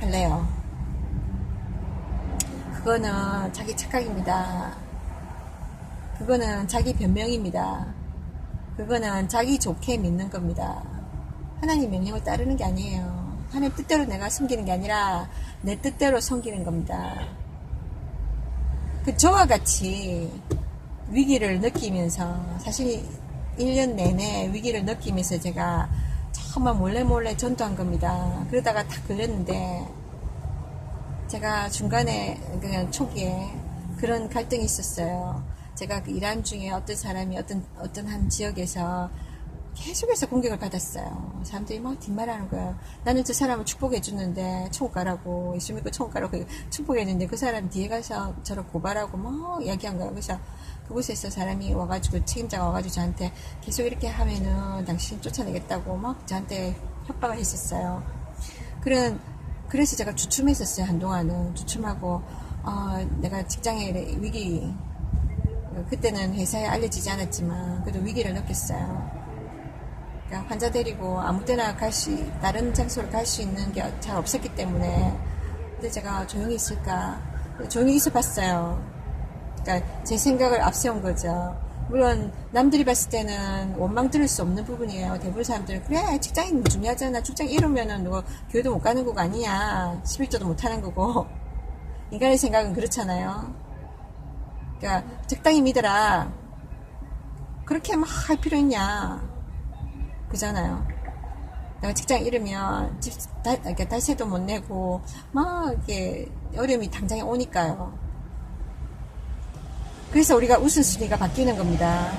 할래요. 그거는 자기 착각입니다. 그거는 자기 변명입니다. 그거는 자기 좋게 믿는 겁니다. 하나님 명령을 따르는 게 아니에요. 하나님 뜻대로 내가 섬기는 게 아니라 내 뜻대로 섬기는 겁니다. 저와 같이 위기를 느끼면서 사실 1년 내내 위기를 느끼면서 제가 정말 몰래 전도한 겁니다. 그러다가 딱 걸렸는데 제가 중간에 그냥 초기에 그런 갈등이 있었어요. 제가 그 일한 중에 어떤 사람이 어떤 한 지역에서 계속해서 공격을 받았어요. 사람들이 막 뒷말하는 거예요. 나는 저 사람을 축복해 주는데 천국 가라고, 예수 믿고 천국 가라고 축복해 주는데 그 사람 뒤에 가서 저를 고발하고 막 이야기한 거예요. 그래서 그곳에서 사람이 와가지고 책임자가 와가지고 저한테 계속 이렇게 하면은 당신 쫓아내겠다고 막 저한테 협박을 했었어요. 그래서 제가 주춤했었어요. 한동안은 주춤하고 내가 직장의 위기, 그때는 회사에 알려지지 않았지만 그래도 위기를 느꼈어요. 그러니까 환자 데리고 아무 때나 다른 장소로 갈 수 있는 게 잘 없었기 때문에. 근데 제가 조용히 있을까? 조용히 있어 봤어요. 그러니까 제 생각을 앞세운 거죠. 물론 남들이 봤을 때는 원망 들을 수 없는 부분이에요. 대부분 사람들은 그래 직장인 중요하잖아. 직장 잃으면은 누가 교회도 못 가는 거가 아니야. 11조도 못 하는 거고. 인간의 생각은 그렇잖아요. 그러니까 적당히 믿어라. 그렇게 막 할 필요 있냐? 그잖아요. 내가 직장 잃으면 달세도 못 내고 막 이렇게 어려움이 당장에 오니까요. 그래서 우리가 우선순위가 바뀌는 겁니다.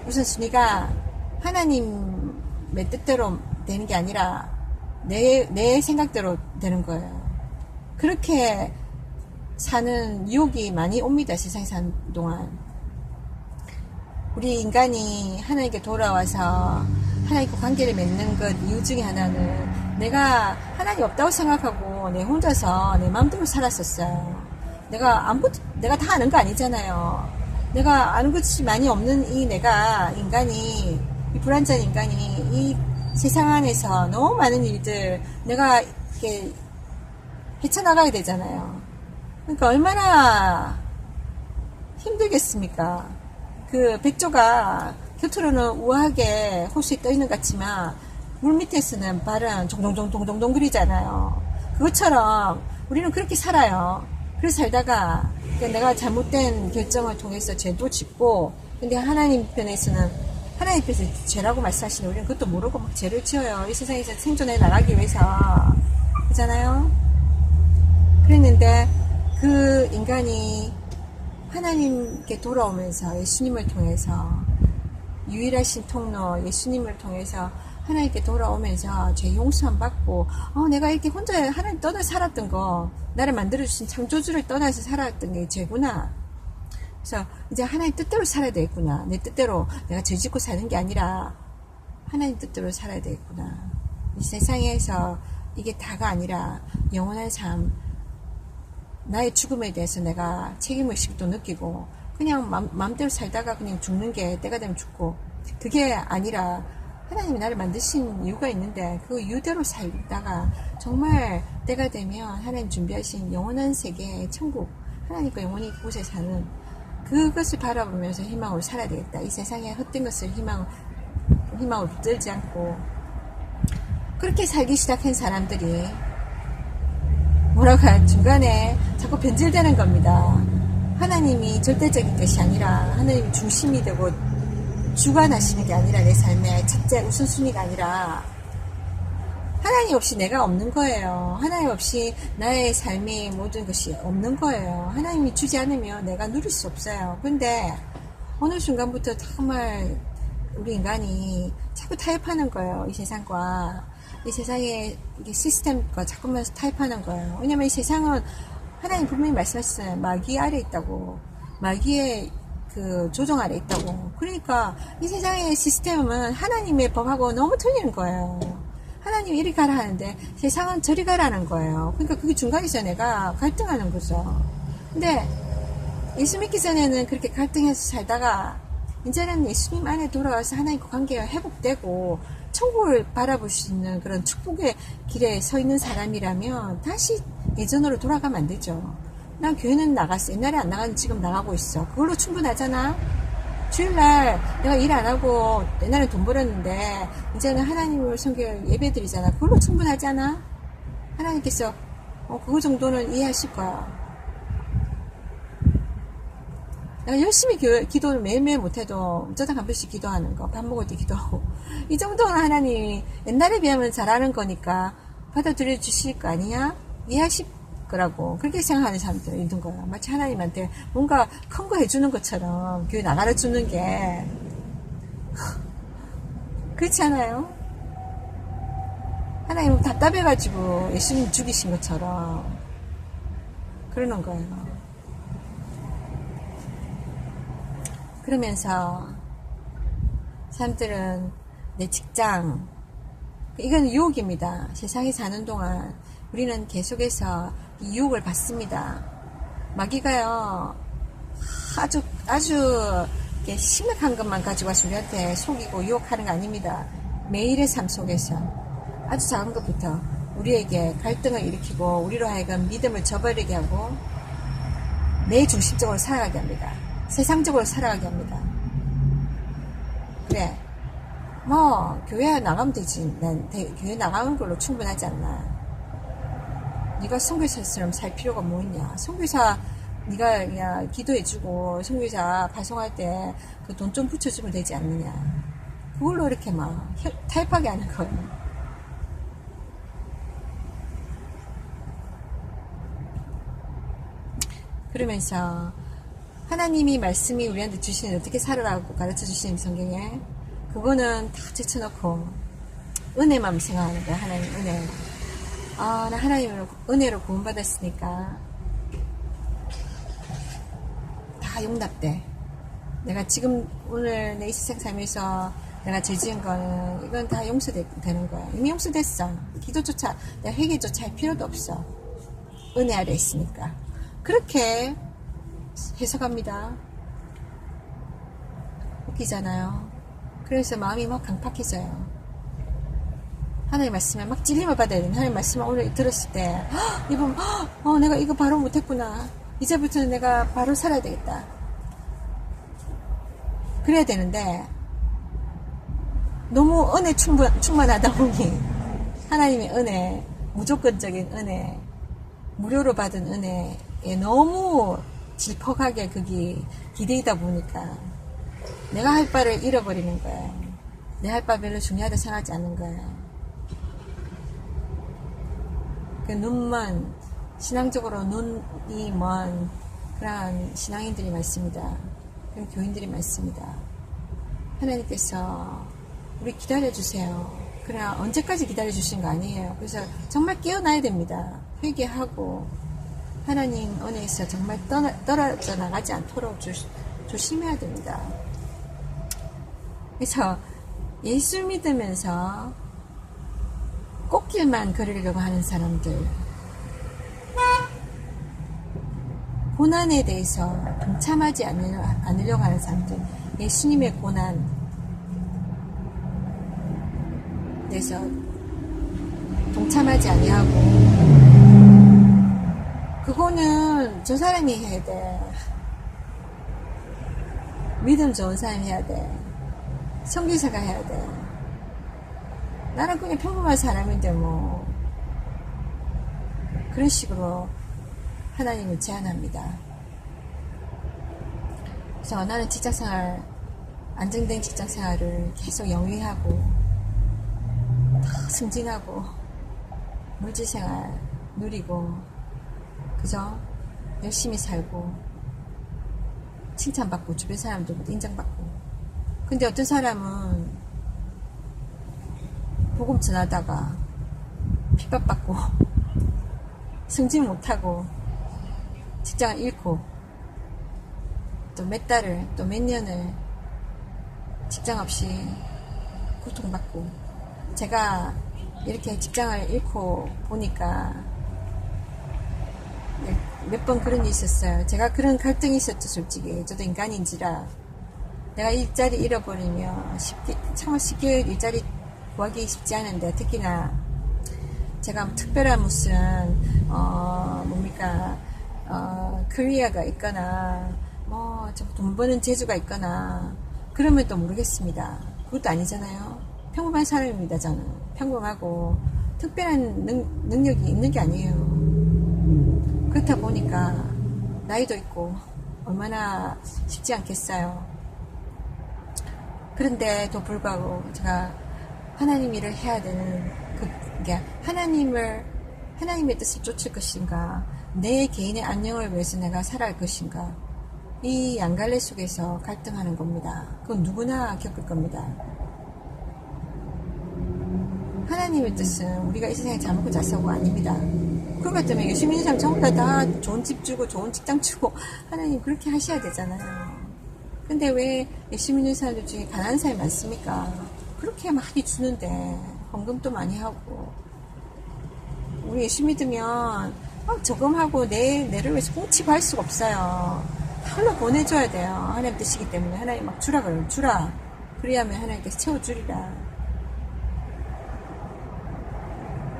우선순위가 하나님의 뜻대로 되는 게 아니라 내 생각대로 되는 거예요. 그렇게 사는 유혹이 많이 옵니다. 세상에 사는 동안. 우리 인간이 하나님께 돌아와서 하나님과 관계를 맺는 것 이유 중에 하나는 내가 하나님 없다고 생각하고 내 혼자서 내 마음대로 살았었어요. 내가 다 아는 거 아니잖아요. 내가 아는 것이 많이 없는 인간이, 이 불완전 인간이 이 세상 안에서 너무 많은 일들 내가 이렇게 헤쳐나가게 되잖아요. 그러니까 얼마나 힘들겠습니까? 그 백조가 겉으로는 우아하게 호수에 떠 있는 것 같지만 물 밑에서는 발은 종종종종종종 그리잖아요. 그것처럼 우리는 그렇게 살아요. 그래서 살다가 내가 잘못된 결정을 통해서 죄도 짓고, 근데 하나님 편에서는, 하나님 편에서 죄라고 말씀하시는 우리는 그것도 모르고 막 죄를 지어요. 이 세상에서 생존해 나가기 위해서. 그렇잖아요? 그랬는데 그 인간이 하나님께 돌아오면서 예수님을 통해서, 유일하신 통로 예수님을 통해서 하나님께 돌아오면서 죄 용서함 받고, 내가 이렇게 혼자 하나님 떠나 살았던 거, 나를 만들어주신 창조주를 떠나서 살았던 게 죄구나. 그래서 이제 하나님 뜻대로 살아야 되겠구나. 내 뜻대로 내가 죄 짓고 사는 게 아니라 하나님 뜻대로 살아야 되겠구나. 이 세상에서 이게 다가 아니라 영원한 삶, 나의 죽음에 대해서 내가 책임의식도 느끼고 그냥 마음대로 살다가 그냥 죽는 게 때가 되면 죽고, 그게 아니라 하나님이 나를 만드신 이유가 있는데 그 이유대로 살다가 정말 때가 되면 하나님 준비하신 영원한 세계, 천국, 하나님과 영원히 그곳에 사는 그것을 바라보면서 희망으로 살아야 되겠다. 이 세상에 헛된 것을 희망으로 붙들지 않고 그렇게 살기 시작한 사람들이 뭐라고 중간에 자꾸 변질되는 겁니다. 하나님이 절대적인 것이 아니라 하나님이 중심이 되고 주관하시는 게 아니라, 내 삶의 첫째 우선순위가 아니라 하나님 없이 내가 없는 거예요. 하나님 없이 나의 삶의 모든 것이 없는 거예요. 하나님이 주지 않으면 내가 누릴 수 없어요. 근데 어느 순간부터 정말 우리 인간이 자꾸 타협하는 거예요. 이 세상과, 이 세상의 시스템과 자꾸만 타협하는 거예요. 왜냐면 이 세상은 하나님 분명히 말씀하셨어요. 마귀 아래 있다고. 마귀의 그 조정 아래 있다고. 그러니까 이 세상의 시스템은 하나님의 법하고 너무 틀리는 거예요. 하나님이 이리 가라 하는데 세상은 저리 가라는 거예요. 그러니까 그게 중간에서 내가 갈등하는 거죠. 근데 예수 믿기 전에는 그렇게 갈등해서 살다가 이제는 예수님 안에 돌아와서 하나님과 관계가 회복되고 천국을 바라볼 수 있는 그런 축복의 길에 서 있는 사람이라면 다시 예전으로 돌아가면 안 되죠. 난 교회는 나갔어. 옛날에 안 나가는 지금 나가고 있어. 그걸로 충분하잖아. 주일날 내가 일 안 하고 옛날에 돈 벌었는데 이제는 하나님을 섬길 예배 드리잖아. 그걸로 충분하잖아. 하나님께서 그거 정도는 이해하실 거야. 내가 열심히 기도를 매일매일 못해도 어쩌다 한 번씩 기도하는 거, 밥 먹을 때 기도하고, 이 정도는 하나님이 옛날에 비하면 잘하는 거니까 받아들여 주실 거 아니야? 이해하실 거라고 그렇게 생각하는 사람들이 있는 거야. 마치 하나님한테 뭔가 큰 거 해주는 것처럼 교회 나가라 주는 게 그렇지 않아요? 하나님 답답해가지고 예수님 죽이신 것처럼 그러는 거예요. 그러면서 사람들은 내 직장, 이건 유혹입니다. 세상에 사는 동안 우리는 계속해서 이 유혹을 받습니다. 마귀가요, 아주 심각한 것만 가지고 와서 우리한테 속이고 유혹하는 거 아닙니다. 매일의 삶 속에서 아주 작은 것부터 우리에게 갈등을 일으키고 우리로 하여금 믿음을 저버리게 하고 내 중심적으로 살아가게 합니다. 세상적으로 살아가게 합니다. 그래, 교회 나가면 되지. 난 교회 나가는 걸로 충분하지 않나. 네가 선교사처럼 살 필요가 뭐 있냐. 선교사 네가 그냥 기도해주고 선교사 발송할 때 그 돈 좀 붙여주면 되지 않느냐. 그걸로 이렇게 타협하게 하는 거예요. 그러면서 하나님이 말씀이 우리한테 주시는 어떻게 살아라고 가르쳐 주시는 성경에, 그거는 다 제쳐놓고 은혜만 생각하는 거야. 하나님 은혜. 나 하나님으로 은혜로 구원받았으니까 다 용납돼. 내가 지금 오늘 내 이 세상 살면서 내가 죄 지은 거는 이건 다 용서되는 거야. 이미 용서됐어. 기도조차, 내가 회개조차 할 필요도 없어. 은혜 아래 있으니까. 그렇게 해석합니다. 웃기잖아요. 그래서 마음이 막 강팍해져요. 하나님 말씀에 막 찔림을 받아야 되는, 하나님 말씀을 오늘 들었을 때 이분 내가 이거 바로 못했구나. 이제부터는 내가 바로 살아야 되겠다. 그래야 되는데 너무 은혜 충만하다 보니 하나님의 은혜, 무조건적인 은혜, 무료로 받은 은혜에 너무 질퍽하게 그게 기대이다 보니까 내가 할 바를 잃어버리는 거예요. 내 할 바 별로 중요하다 생각하지 않는 거예요. 그 눈먼, 신앙적으로 눈이 먼 그러한 신앙인들이 많습니다. 그런 교인들이 많습니다. 하나님께서 우리 기다려주세요. 그러나 언제까지 기다려주신 거 아니에요. 그래서 정말 깨어나야 됩니다. 회개하고 하나님 은혜에서 정말 떨어져 나가지 않도록 조심해야 됩니다. 그래서 예수 믿으면서 꽃길만 걸으려고 하는 사람들, 고난에 대해서 동참하지 않으려고 하는 사람들, 예수님의 고난 대해서 동참하지 아니하고, 그거는 저 사람이 해야 돼. 믿음 좋은 사람이 해야 돼. 선교사가 해야 돼. 나는 그냥 평범한 사람인데 뭐 그런 식으로 하나님을 제안합니다. 그래서 나는 직장생활, 안정된 직장생활을 계속 영위하고 더 승진하고 물질생활 누리고 그저 열심히 살고 칭찬받고 주변 사람들부터 인정받고. 근데 어떤 사람은 복음 전하다가 핍박받고 승진 못하고 직장을 잃고 또 몇 달을 또 몇 년을 직장 없이 고통받고. 제가 이렇게 직장을 잃고 보니까 몇 번 그런 일이 있었어요. 제가 그런 갈등이 있었죠. 솔직히 저도 인간인지라 내가 일자리 잃어버리면 정말 쉽게 일자리 구하기 쉽지 않은데, 특히나 제가 특별한 무슨 커리어가 있거나 뭐 돈 버는 재주가 있거나 그러면 또 모르겠습니다. 그것도 아니잖아요. 평범한 사람입니다. 저는 평범하고 특별한 능력이 있는 게 아니에요. 그렇다 보니까 나이도 있고 얼마나 쉽지 않겠어요. 그런데도 불구하고 제가 하나님 일을 해야 되는 그게 하나님의 뜻을 쫓을 것인가, 내 개인의 안녕을 위해서 내가 살아갈 것인가, 이 양갈래 속에서 갈등하는 겁니다. 그건 누구나 겪을 겁니다. 하나님의 뜻은 우리가 이 세상에 잘 먹고 잘 살고 아닙니다. 그런 것 때문에 예수 믿는 사람 전부 다 좋은 집 주고 좋은 직장 주고 하나님 그렇게 하셔야 되잖아요. 근데 왜 예수 믿는 사람들 중에 가난한 사람이 많습니까? 그렇게 많이 주는데 헌금도 많이 하고. 우리 예수 믿으면 막 저금하고 내를 위해서 꽁치고 할 수가 없어요. 흘러 보내줘야 돼요. 하나님 뜻이기 때문에. 하나님 막 주라 그래요. 주라. 그래야만 하나님께서 채워주리라.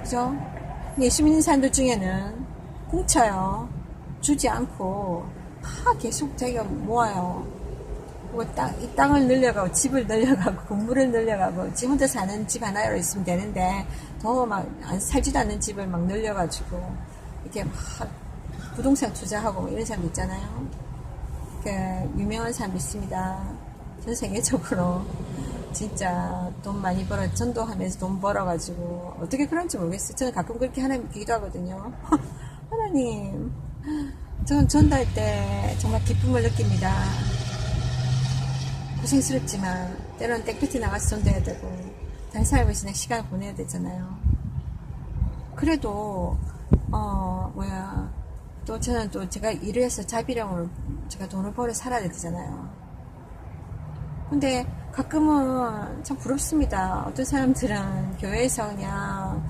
그죠? 예수 믿는 사람들 중에는 꽁쳐요. 주지 않고 계속 자기가 모아요. 이 땅을 늘려가고 집을 늘려가고 건물을 늘려가고 지 혼자 사는 집 하나로 있으면 되는데 더 막 살지도 않는 집을 막 늘려가지고 이렇게 막 부동산 투자하고 이런 사람 있잖아요. 유명한 사람 있습니다. 전 세계적으로 진짜 돈 많이 벌어, 전도하면서 돈 벌어가지고 어떻게 그런지 모르겠어요. 저는 가끔 그렇게 하나님 기도하거든요. 하나님, 저는 전도할 때 정말 기쁨을 느낍니다. 고생스럽지만 때로는 땡볕에 나가서 전도해야 되고 다른 사람을 지내 시간을 보내야 되잖아요. 그래도 또 저는 또 제가 일을 해서 자비령으로 제가 돈을 벌어 살아야 되잖아요. 근데 가끔은 참 부럽습니다. 어떤 사람들은 교회에서 그냥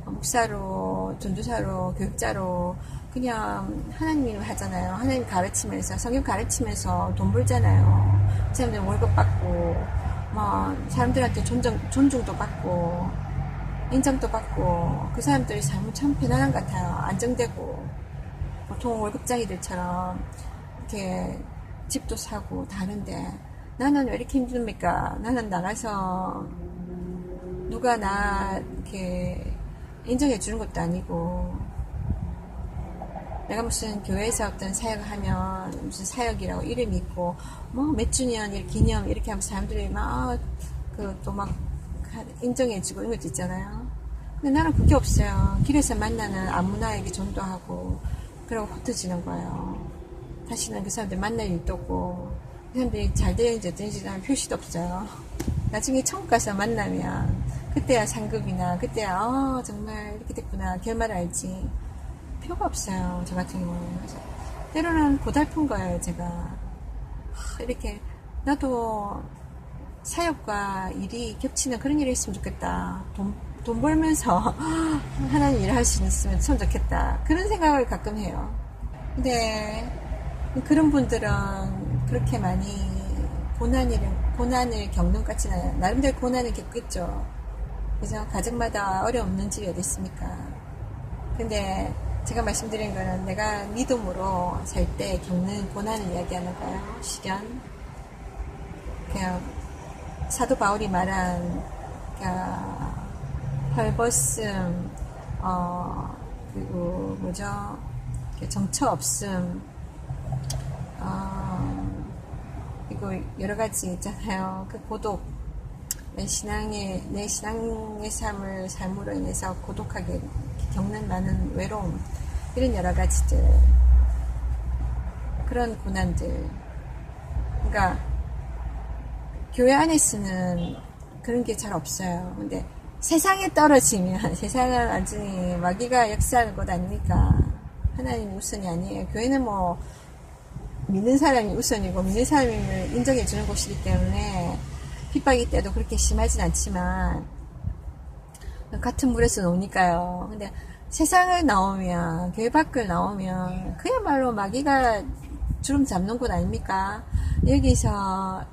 목사로, 전도사로, 교육자로 그냥 하나님 일을 하잖아요. 하나님 가르치면서, 성경 가르치면서 돈 벌잖아요. 그 사람들 월급 받고, 사람들한테 존중도 받고, 인정도 받고, 그 사람들의 삶은 참 편안한 것 같아요. 안정되고, 보통 월급장이들처럼 이렇게 집도 사고 다른데, 나는 왜 이렇게 힘듭니까? 나는 나가서 누가 나 이렇게 인정해 주는 것도 아니고, 내가 무슨 교회에서 어떤 사역을 하면 무슨 사역이라고 이름이 있고 뭐 몇 주년 기념 이렇게 하면 사람들이 막 그 또 막 인정해주고 이런 것도 있잖아요. 근데 나는 그게 없어요. 길에서 만나는 아무나에게 전도하고 그러고 흩어지는 거예요. 다시는 그 사람들 만날 일도 없고, 그 사람들이 잘 되는지 어떤지 나는 표시도 없어요. 나중에 천국 가서 만나면 그때야 상급이나 그때야 정말 이렇게 됐구나 결말을 알지. 표가 없어요. 저 같은 경우는. 때로는 고달픈 거예요. 제가 이렇게 나도 사역과 일이 겹치는 그런 일이 있으면 좋겠다. 돈 벌면서 하나님 일을 할 수 있으면 참 좋겠다. 그런 생각을 가끔 해요. 근데 그런 분들은 그렇게 많이 고난을 겪는 것 같지는 않아요. 나름대로 고난을 겪겠죠. 그래서 가정마다 어려움 없는 집이 어디 있습니까? 근데 제가 말씀드린 거는 내가 믿음으로 살 때 겪는 고난을 이야기하는 거예요. 시련. 그냥 사도 바울이 말한 헐벗음, 그리고 뭐죠? 정처 없음, 그리고 여러 가지 있잖아요. 그 고독, 내 신앙의 삶으로 인해서 고독하게 겪는 많은 외로움, 이런 여러 가지들, 그런 고난들. 그러니까 교회 안에서는 그런 게 잘 없어요. 근데 세상에 떨어지면 세상은 완전히 마귀가 역사하는 것 아닙니까? 하나님 우선이 아니에요. 교회는 뭐 믿는 사람이 우선이고 믿는 사람을 인정해 주는 곳이기 때문에 핍박이 때도 그렇게 심하진 않지만 같은 물에서 노니까요. 근데 세상을 나오면, 교회 밖을 나오면 그야말로 마귀가 주름 잡는 곳 아닙니까? 여기서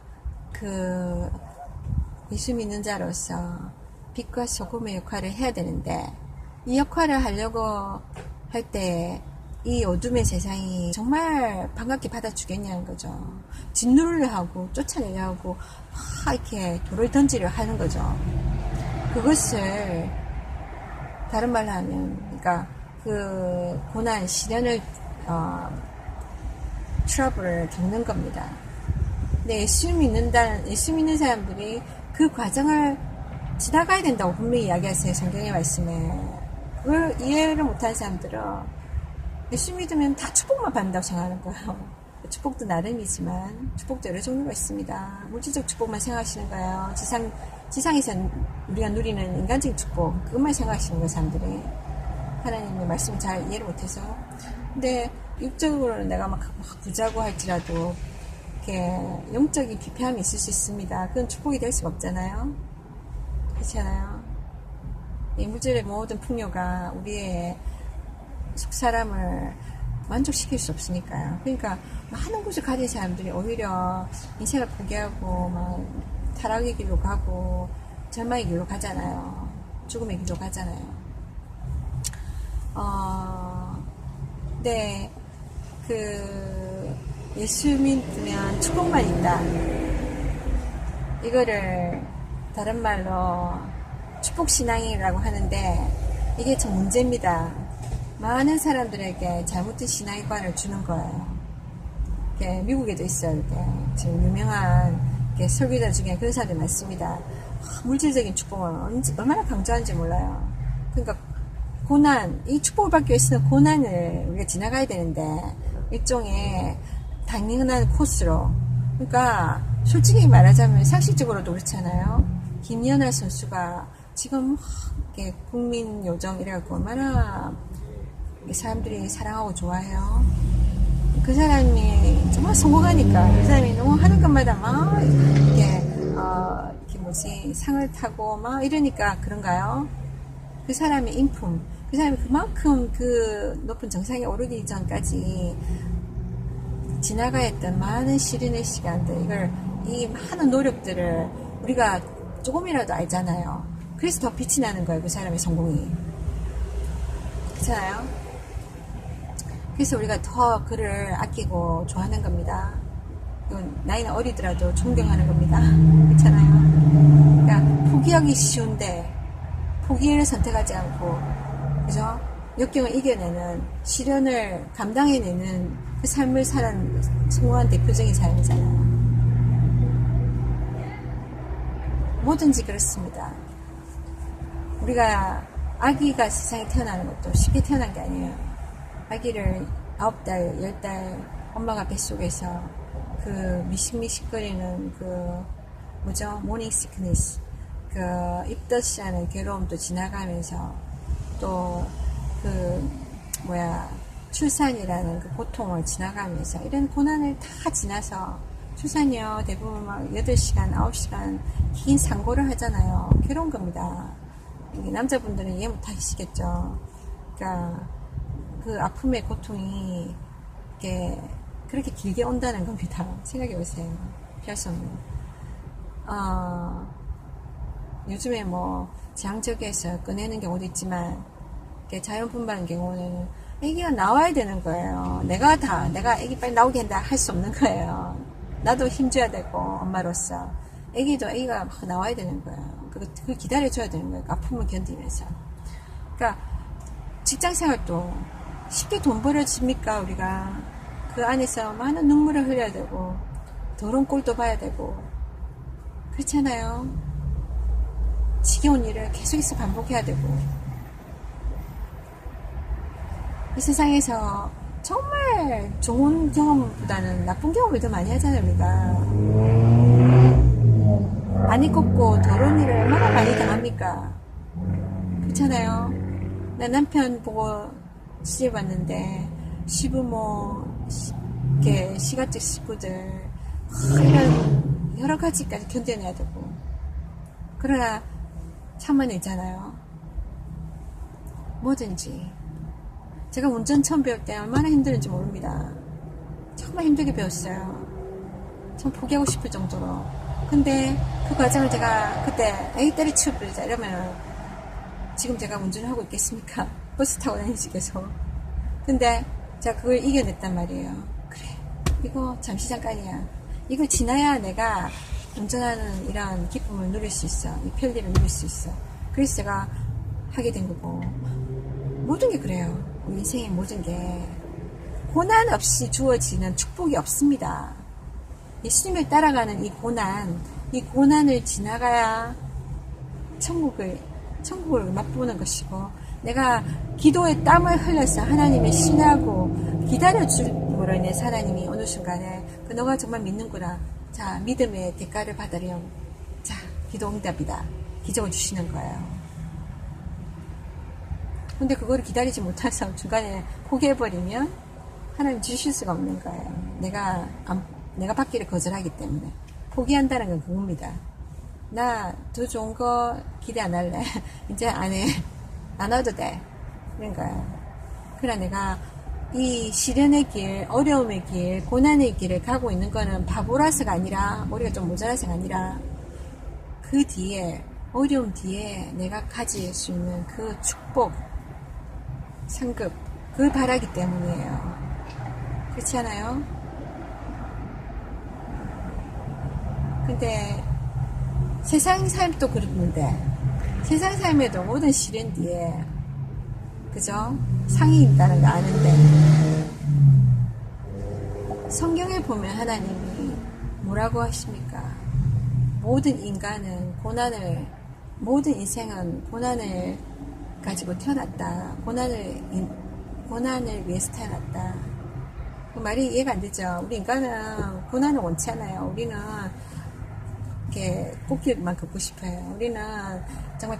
예수 믿는 자로서 빛과 소금의 역할을 해야 되는데, 이 역할을 하려고 할 때 이 어둠의 세상이 정말 반갑게 받아주겠냐는 거죠. 짓누르려 하고 쫓아내려 하고 막 이렇게 돌을 던지려 하는 거죠. 그것을 다른 말로 하면, 그러니까 그 고난, 시련을 트러블을 겪는 겁니다. 근데 예수 믿는 사람들이 그 과정을 지나가야 된다고 분명히 이야기하세요. 성경의 말씀에. 그걸 이해를 못하는 사람들은 예수 믿으면 다 축복만 받는다고 생각하는 거예요. 축복도 나름이지만 축복도 여러 종류가 있습니다. 물질적 축복만 생각하시는 거예요. 지상에서 우리가 누리는 인간적인 축복, 그것만 생각하시는 거예요, 사람들이. 하나님의 말씀을 잘 이해를 못해서. 근데 육적으로는 내가 막 부자고 할지라도 이렇게 영적인 기피함이 있을 수 있습니다. 그건 축복이 될 수가 없잖아요. 그렇잖아요. 이 물질의 모든 풍요가 우리의 속 사람을 만족시킬 수 없으니까요. 그러니까 많은 것을 가진 사람들이 오히려 인생을 포기하고 막 타락의 길로 가고 절망의 길로 가잖아요. 죽음의 길로 가잖아요. 네, 예수 믿으면 축복만 있다. 이거를 다른 말로 축복신앙이라고 하는데, 이게 참 문제입니다. 많은 사람들에게 잘못된 신앙관을 주는 거예요. 미국에도 있어요. 이렇게 지금 유명한 설교자 중에 그런 사람들이 많습니다. 물질적인 축복을 얼마나 강조하는지 몰라요. 그러니까 고난, 이 축복을 받기 위해서는 고난을 우리가 지나가야 되는데 일종의 당연한 코스로. 그러니까 솔직히 말하자면 상식적으로도 그렇잖아요. 김연아 선수가 지금 국민 요정 이래갖고 얼마나 사람들이 사랑하고 좋아해요. 그 사람이 정말 성공하니까 그 사람이 너무 하는 것마다 막 이렇게 상을 타고 막 이러니까 그런가요? 그 사람의 인품, 그 사람이 그만큼 그 높은 정상에 오르기 전까지 지나가야 했던 많은 시련의 시간들, 이 많은 노력들을 우리가 조금이라도 알잖아요. 그래서 더 빛이 나는 거예요, 그 사람의 성공이. 그렇잖아요? 그래서 우리가 더 그를 아끼고 좋아하는 겁니다. 이건 나이는 어리더라도 존경하는 겁니다. 그렇잖아요. 그러니까 포기하기 쉬운데 포기를 선택하지 않고, 그죠? 역경을 이겨내는, 시련을 감당해내는 그 삶을 사는 성공한 대표적인 삶이잖아요. 뭐든지 그렇습니다. 우리가 아기가 세상에 태어나는 것도 쉽게 태어난 게 아니에요. 아기를 9달, 10달 엄마가 뱃속에서 그 미식미식거리는 그 뭐죠? 모닝 시크니스, 그 입덧이라는 괴로움도 지나가면서 또 그 출산이라는 그 고통을 지나가면서 이런 고난을 다 지나서, 출산이요 대부분 막 8시간, 9시간 긴 상고를 하잖아요. 괴로운 겁니다. 남자분들은 이해 못 하시겠죠. 그러니까 그 아픔의 고통이 이렇게 그렇게 길게 온다는 겁니다. 생각해 보세요. 피할 수 없는. 요즘에 뭐 제왕절개에서 꺼내는 경우도 있지만, 자연분만인 경우는 아기가 나와야 되는 거예요. 내가 아기 빨리 나오게 한다 할 수 없는 거예요. 나도 힘줘야 되고, 엄마로서. 아기가 막 나와야 되는 거예요. 그걸 기다려줘야 되는 거예요. 아픔을 견디면서. 그러니까, 직장생활도 쉽게 돈 벌어집니까, 우리가? 그 안에서 많은 눈물을 흘려야 되고, 더러운 꼴도 봐야 되고, 그렇잖아요. 지겨운 일을 계속해서 반복해야 되고, 이 세상에서 정말 좋은 경험보다는 나쁜 경험을 더 많이 하잖아요, 우리가. 많이 꺾고 더러운 일을 얼마나 많이 당합니까? 그렇잖아요. 나 남편 보고 시집왔는데, 시부모, 시가족 식구들, 이런 여러 가지까지 견뎌내야 되고. 그러나 참아내잖아요. 뭐든지. 제가 운전 처음 배울 때 얼마나 힘들었는지 모릅니다. 정말 힘들게 배웠어요. 참 포기하고 싶을 정도로. 근데 그 과정을 제가 그때 에이 때려치워버리자 이러면 지금 제가 운전을 하고 있겠습니까? 버스 타고 다니지 계속. 근데 제가 그걸 이겨냈단 말이에요. 그래, 이거 잠시 잠깐이야. 이걸 지나야 내가 운전하는 이런 기쁨을 누릴 수 있어. 이 편리를 누릴 수 있어. 그래서 제가 하게 된 거고. 모든 게 그래요. 인생의 모든 게 고난 없이 주어지는 축복이 없습니다. 예수님을 따라가는 이 고난을 지나가야 천국을 맛보는 것이고, 내가 기도에 땀을 흘려서 하나님을 신하고 기다려줌으로 인해서 하나님이 어느 순간에 너가 정말 믿는구나. 자, 믿음의 대가를 받으렴. 자, 기도 응답이다. 기적을 주시는 거예요. 근데 그거를 기다리지 못해서 중간에 포기해버리면 하나님 주실 수가 없는 거예요. 내가 받기를 거절하기 때문에. 포기한다는 건 그겁니다. 나 더 좋은 거 기대 안 할래. 이제 안 해. 안 와도 돼. 그런 거예요. 그러나 내가 이 시련의 길, 어려움의 길, 고난의 길을 가고 있는 거는 바보라서가 아니라, 머리가 좀 모자라서가 아니라, 그 뒤에, 어려움 뒤에 내가 가질 수 있는 그 축복, 상급, 그걸 바라기 때문이에요. 그렇지 않아요? 근데 세상 삶도 그렇는데, 세상 삶에도 모든 시련 뒤에, 그죠? 상이 있다는 거 아는데, 성경에 보면 하나님이 뭐라고 하십니까? 모든 인간은 모든 인생은 고난을 가지고 태어났다. 고난을 위해서 태어났다. 그 말이 이해가 안 되죠. 우리 인간은 고난을 원치 않아요. 우리는 이렇게 꽃길만 걷고 싶어요. 우리는 정말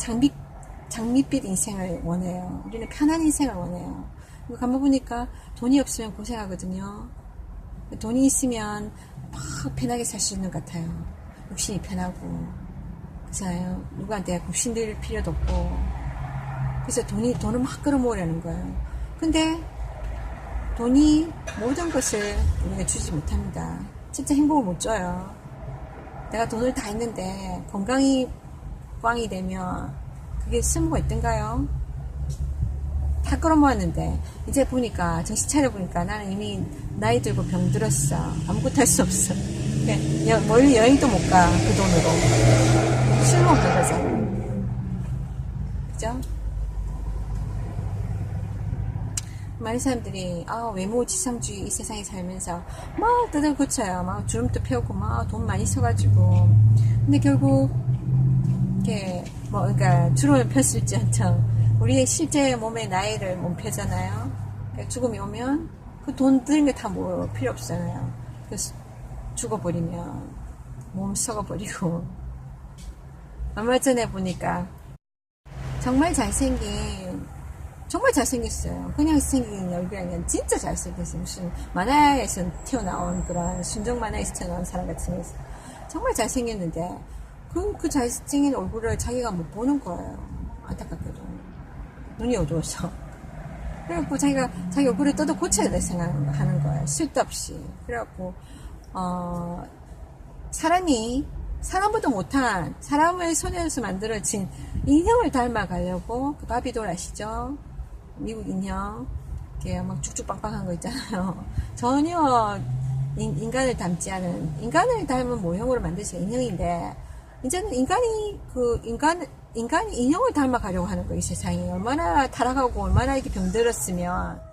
장밋빛 인생을 원해요. 우리는 편한 인생을 원해요. 가만 보니까 돈이 없으면 고생하거든요. 돈이 있으면 막 편하게 살 수 있는 것 같아요. 욕심이 편하고, 그렇잖아요. 누구한테 굽신들 필요도 없고. 그래서 돈을 막 끌어모으려는 거예요. 근데 돈이 모든 것을 우리가 주지 못합니다. 진짜 행복을 못 줘요. 내가 돈을 다 했는데 건강이 꽝이 되면 그게 쓸모가 있던가요? 다 끌어모았는데 이제 보니까 정신 차려보니까 나는 이미 나이 들고 병 들었어. 아무것도 할 수 없어. 멀리 여행도 못 가. 그 돈으로. 쓸모없는 거잖아. 그죠? 많은 사람들이 외모 지상주의 이 세상에 살면서 막 뜯어 고쳐요. 막 주름도 펴고 막 돈 많이 써가지고. 근데 결국 이렇게 그러니까 주름을 폈을지언정 우리의 실제 몸의 나이를 못 펴잖아요. 그러니까 죽음이 오면 그 돈 드는 게 다 뭐 필요 없잖아요. 그래서 죽어버리면 몸 썩어버리고. 얼마 전에 보니까 정말 잘생겼어요. 그냥 생긴 얼굴이 아니라 진짜 잘생겼어요. 무슨 만화에서 튀어나온 그런 순정 만화에서 튀어나온 사람 같이 생겼어요. 정말 잘생겼는데 그 잘생긴 얼굴을 자기가 못 보는 거예요. 안타깝게도. 눈이 어두워서. 그래갖고 자기가 자기 얼굴을 뜯어 고쳐야 될 생각을 하는 거예요. 쓸데없이. 그래갖고 사람보다 못한 사람의 손에서 만들어진 인형을 닮아가려고 그 바비돌 아시죠? 미국 인형 이렇게 막 쭉쭉빵빵한 거 있잖아요. 전혀 인간을 닮지 않은, 인간을 닮은 모형으로 만드신 인형인데 이제는 인간이 인형을 닮아가려고 하는 거. 이 세상이 얼마나 타락하고 얼마나 이렇게 병들었으면.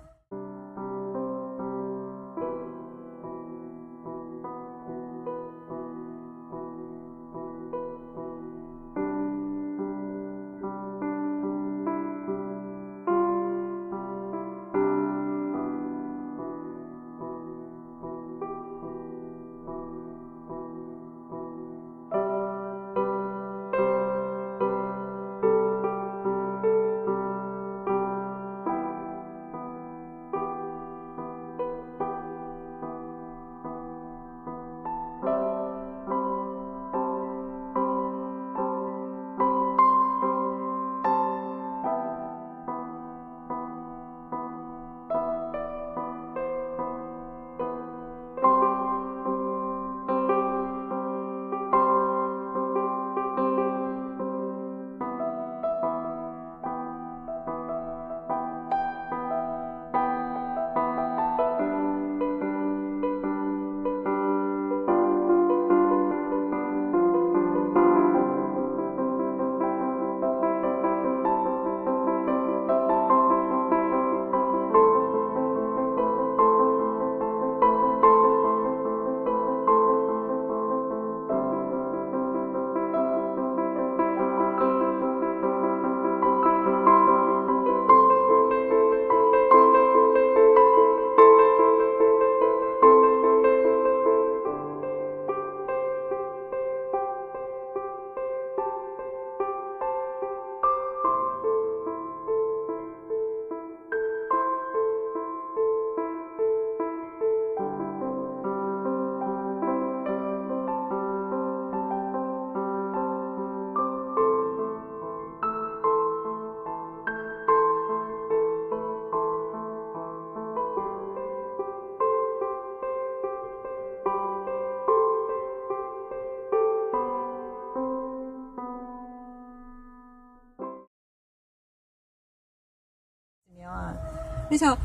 그래서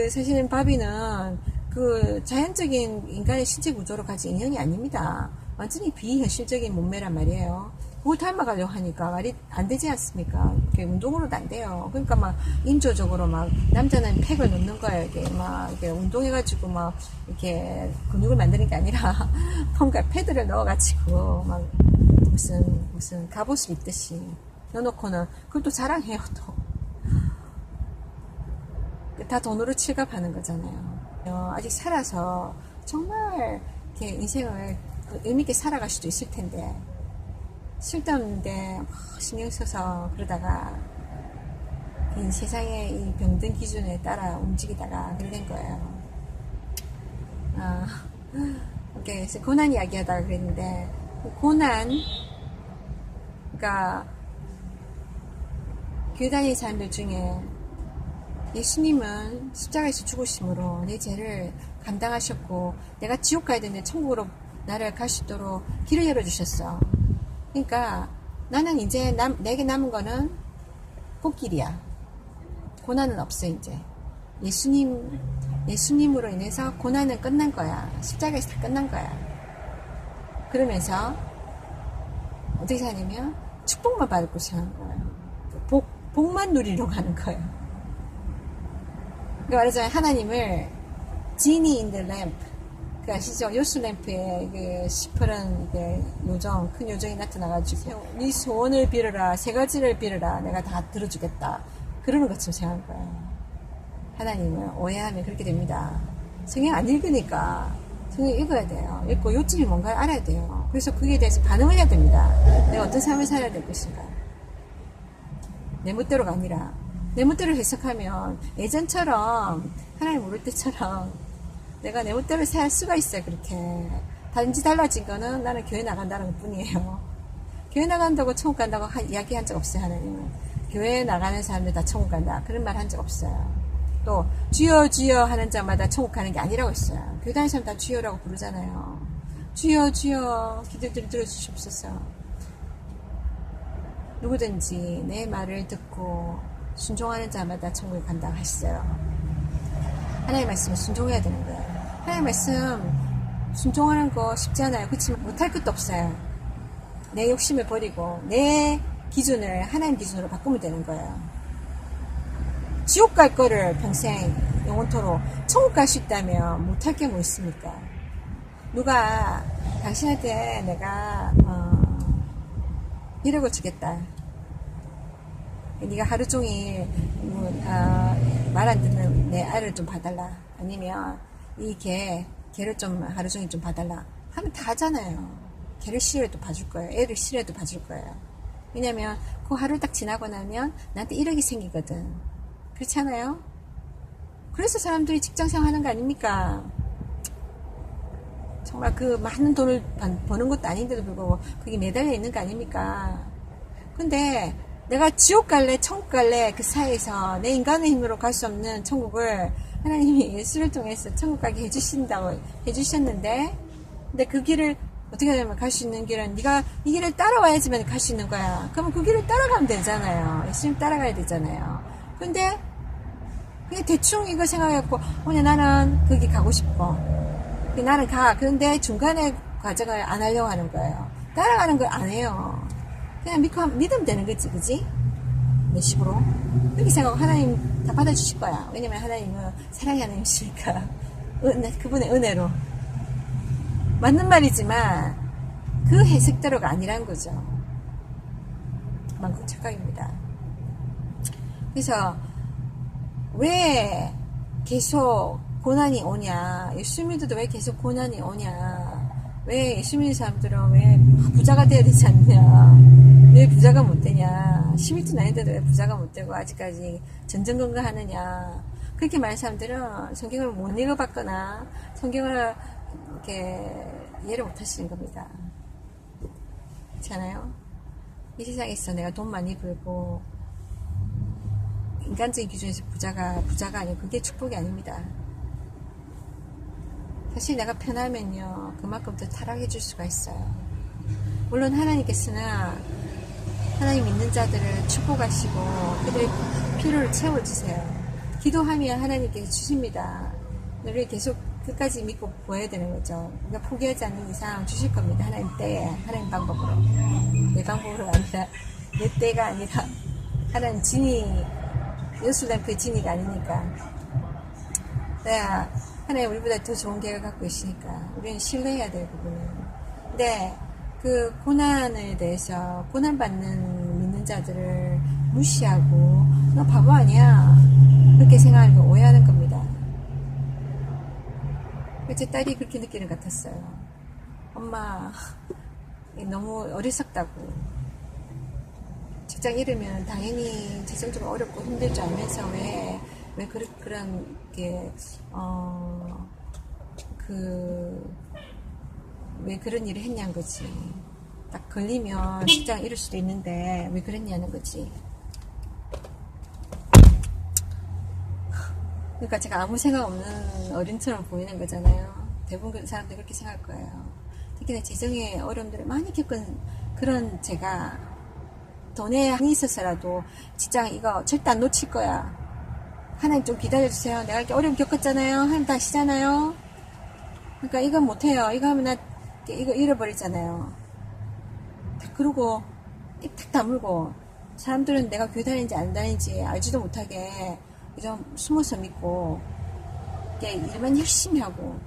사실 바비는 그 자연적인 인간의 신체 구조로 가진 인형이 아닙니다. 완전히 비현실적인 몸매란 말이에요. 그걸 닮아가려고 하니까 말이 안 되지 않습니까? 이렇게 운동으로도 안 돼요. 그러니까 막 인조적으로 막 남자는 팩을 넣는 거예요. 이게 막 이렇게 운동해가지고 막 이렇게 근육을 만드는 게 아니라 뭔가 패드를 넣어가지고 막 무슨 갑옷을 입듯이 넣어놓고는 그걸 또 자랑해요. 또. 다 돈으로 칠갑하는 거잖아요. 아직 살아서 정말 이렇게 인생을 의미있게 살아갈 수도 있을 텐데 쓸데없는데 신경 써서 그러다가 이 세상의 이 병든 기준에 따라 움직이다가 그래 된 거예요. 그래서 고난 이야기 하다가 그랬는데 고난, 그러니까 교회 다니는 사람들 중에 예수님은 십자가에서 죽으심으로 내 죄를 감당하셨고 내가 지옥 가야 되는데 천국으로 나를 갈 수 있도록 길을 열어주셨어. 그러니까 나는 이제 내게 남은 거는 꽃길이야. 고난은 없어 이제. 예수님으로 인해서 고난은 끝난 거야. 십자가에서 다 끝난 거야. 그러면서 어떻게 사냐면 축복만 받고 사는 거예요. 복만 누리러 가는 거예요. 그러니까 말하자면 하나님을 지니 인 더 램프, 그 아시죠? 요술 램프에 그 시퍼런 요정, 큰 요정이 나타나가지고 네 소원을 빌어라, 세 가지를 빌어라, 내가 다 들어주겠다. 그러는 것처럼 생각한 거예요. 하나님을 오해하면 그렇게 됩니다. 성경 안 읽으니까 성경 읽어야 돼요. 읽고 요점이 뭔가 알아야 돼요. 그래서 그에 대해서 반응을 해야 됩니다. 내가 어떤 삶을 살아야 될 것인가. 내 멋대로가 아니라 내 멋대로 해석하면 예전처럼 하나님 모를 때처럼 내가 내 멋대로 살 수가 있어요. 그렇게 단지 달라진 거는 나는 교회 나간다는 것 뿐이에요. 교회 나간다고 천국 간다고 이야기한 적 없어요. 하나님은 교회 나가는 사람들 다 천국 간다 그런 말 한 적 없어요. 또 주여 주여 하는 자마다 천국 가는 게 아니라고 했어요. 교회 다니는 사람 다 주여라고 부르잖아요. 주여 주여 기도들 들어주시옵소서. 누구든지 내 말을 듣고 순종하는 자마다 천국에 간다고 했어요. 하나님의 말씀에 순종해야 되는 거예요. 하나님의 말씀 순종하는 거 쉽지 않아요. 그렇지만 못할 것도 없어요. 내 욕심을 버리고 내 기준을 하나님 기준으로 바꾸면 되는 거예요. 지옥 갈 거를 평생 영원토록 천국 갈 수 있다면 못할 게 뭐 있습니까? 누가 당신한테 내가 1억을 주겠다. 네가 하루 종일 말 안 듣는 내 아이를 좀 봐달라. 아니면 이 개를 좀 하루 종일 좀 봐달라. 하면 다 하잖아요. 개를 싫어해도 봐줄 거예요. 애를 싫어해도 봐줄 거예요. 왜냐면 그 하루 딱 지나고 나면 나한테 1억이 생기거든. 그렇지 않아요? 그래서 사람들이 직장생활 하는 거 아닙니까? 정말 그 많은 돈을 버는 것도 아닌데도 불구하고 그게 매달려 있는 거 아닙니까? 근데 내가 지옥 갈래 천국 갈래 그 사이에서 내 인간의 힘으로 갈 수 없는 천국을 하나님이 예수를 통해서 천국 가게 해주셨는데 근데 그 길을 어떻게 하냐면 갈 수 있는 길은 네가 이 길을 따라와야지만 갈 수 있는 거야. 그러면 그 길을 따라가면 되잖아요. 예수님 따라가야 되잖아요. 근데 그냥 대충 이거 생각해갖고 나는 거기 가고 싶어. 나는 가. 그런데 중간에 과정을 안 하려고 하는 거예요. 따라가는 걸 안 해요. 그냥 믿으면 되는 거지, 그지? 몇십으로. 그렇게 생각하고 하나님 다 받아주실 거야. 왜냐면 하나님은 사랑의 하나님이시니까. 그분의 은혜로. 맞는 말이지만, 그 해석대로가 아니란 거죠. 만국 착각입니다. 그래서, 왜 계속 고난이 오냐? 예수 믿어도 왜 계속 고난이 오냐? 왜 예수 믿는 사람들은 왜 부자가 돼야 되지 않냐? 왜 부자가 못 되냐? 11도 나이인데도 왜 부자가 못 되고 아직까지 전전긍긍하느냐? 그렇게 많은 사람들은 성경을 못 읽어봤거나 성경을 이렇게 이해를 못 하시는 겁니다. 그렇지 않아요? 이 세상에서 내가 돈 많이 벌고 인간적인 기준에서 부자가 아니고 그게 축복이 아닙니다. 사실 내가 편하면요 그만큼 더 타락해 줄 수가 있어요. 물론 하나님께서는 하나님 믿는 자들을 축복하시고 그들의 필요를 채워주세요. 기도하면 하나님께서 주십니다. 우리 계속 끝까지 믿고 보여야 되는 거죠. 그러니까 포기하지 않는 이상 주실 겁니다. 하나님 때에 하나님 방법으로. 내 방법으로 아니라 내 때가 아니라 하나님 진이 예수님의 진이가 아니니까. 네, 하나님 우리보다 더 좋은 계획을 갖고 계시니까 우리는 신뢰해야 될 부분은. 근데 그 고난에 대해서 고난받는 믿는 자들을 무시하고 너 바보 아니야 그렇게 생각하는 거 오해하는 겁니다. 제 딸이 그렇게 느끼는 것 같았어요. 엄마 너무 어리석다고. 직장 잃으면 당연히 재정적으로 어렵고 힘들 줄 알면서 왜 그런 게 왜 그런 일을 했냐는 거지. 딱 걸리면 직장 잃을 수도 있는데 왜 그랬냐는 거지. 그러니까 제가 아무 생각 없는 어린처럼 보이는 거잖아요. 대부분 사람들이 그렇게 생각할 거예요. 특히나 재정의 어려움들을 많이 겪은 그런 제가 돈에 한이 있어서라도 직장 이거 절대 안 놓칠 거야. 하나님 좀 기다려주세요. 내가 이렇게 어려움 겪었잖아요. 하나님 다 아시잖아요. 그러니까 이건 못해요. 이거 하면 나 이거 잃어버리잖아요. 다 그러고 입 탁 다물고 사람들은 내가 교회 다니는지 안 다니는지 알지도 못하게 그냥 숨어서 믿고 일만 열심히 하고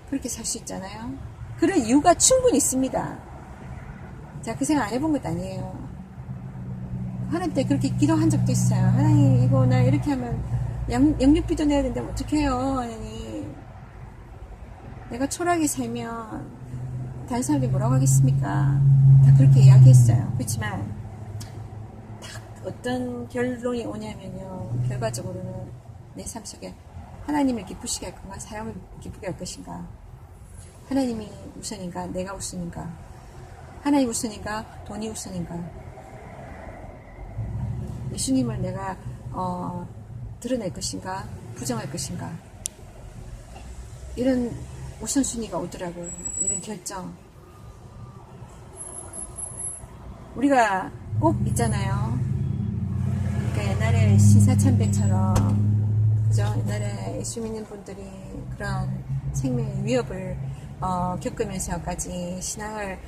그렇게 살 수 있잖아요. 그런 이유가 충분히 있습니다. 제가 그 생각 안 해본 것도 아니에요. 하나님 때 그렇게 기도한 적도 있어요. 하나님 이거 나 이렇게 하면 영육비도 내야 되는데 어떡해요 하나님. 내가 초라하게 살면 다른 사람들이 뭐라고 하겠습니까? 다 그렇게 이야기했어요. 그렇지만 딱 어떤 결론이 오냐면요, 결과적으로는 내 삶 속에 하나님을 기쁘시게 할 건가, 사람을 기쁘게 할 것인가, 하나님이 우선인가, 내가 우선인가, 하나님 우선인가, 돈이 우선인가, 예수님을 내가 드러낼 것인가, 부정할 것인가, 이런 우선순위가 오더라고요. 이런 결정. 우리가 꼭 있잖아요. 그러니까 옛날에 신사참배처럼, 그죠? 옛날에 예수 믿는 분들이 그런 생명의 위협을 겪으면서까지 신앙을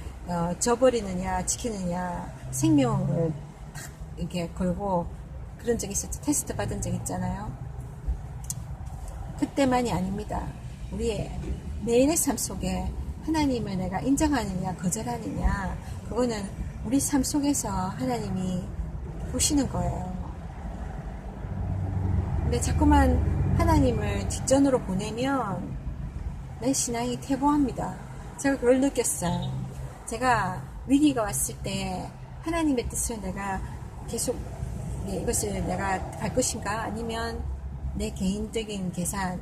저버리느냐, 지키느냐, 생명을 탁 이렇게 걸고 그런 적이 있었죠. 테스트 받은 적 있잖아요. 그때만이 아닙니다. 우리의 매일의 삶 속에 하나님을 내가 인정하느냐 거절하느냐, 그거는 우리 삶 속에서 하나님이 보시는 거예요. 근데 자꾸만 하나님을 뒷전으로 보내면 내 신앙이 퇴보합니다. 제가 그걸 느꼈어요. 제가 위기가 왔을 때 하나님의 뜻을 내가 계속 이것을 내가 갈 것인가, 아니면 내 개인적인 계산,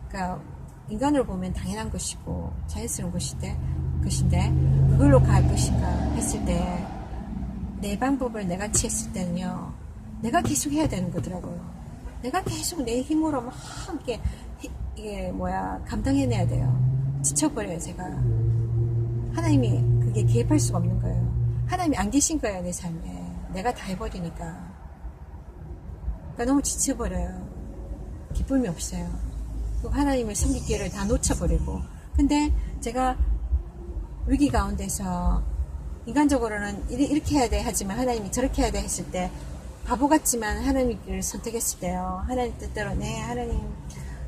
그러니까 인간으로 보면 당연한 것이고 자연스러운 것인데 그걸로 갈 것인가 했을 때, 내 방법을 내가 취했을 때는요, 내가 계속 해야 되는 거더라고요. 내가 계속 내 힘으로 막 이게 감당해내야 돼요. 지쳐버려요, 제가. 하나님이 그게 개입할 수가 없는 거예요. 하나님이 안 계신 거예요, 내 삶에. 내가 다 해버리니까. 그러니까 너무 지쳐버려요. 기쁨이 없어요. 하나님을 섬길 기회를 다 놓쳐버리고. 근데 제가 위기 가운데서 인간적으로는 이렇게 해야 돼 하지만 하나님이 저렇게 해야 돼 했을 때, 바보 같지만 하나님을 선택했을 때요, 하나님 뜻대로, 네 하나님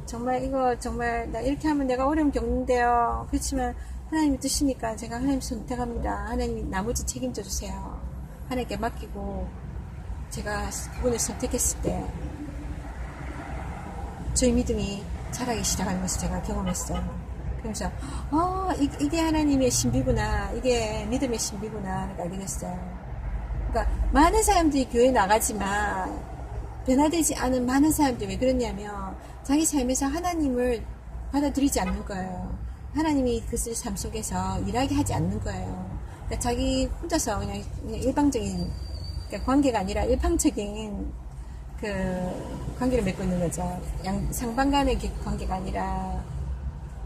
정말 이거 정말 나 이렇게 하면 내가 어려움 겪는데요, 그렇지만 하나님이 뜻이니까 제가 하나님 선택합니다. 하나님이 나머지 책임져 주세요. 하나님께 맡기고 제가 그분을 선택했을 때 저희 믿음이 자라기 시작하는 것을 제가 경험했어요. 그래서 이게 하나님의 신비구나, 이게 믿음의 신비구나 알게 됐어요. 그러니까 많은 사람들이 교회 나가지만 변화되지 않은 많은 사람들이 왜 그러냐면 자기 삶에서 하나님을 받아들이지 않는 거예요. 하나님이 그 삶 속에서 일하게 하지 않는 거예요. 그러니까 자기 혼자서 그냥 일방적인, 그러니까 관계가 아니라 일방적인 그 관계를 맺고 있는 거죠. 상방 간의 관계가 아니라,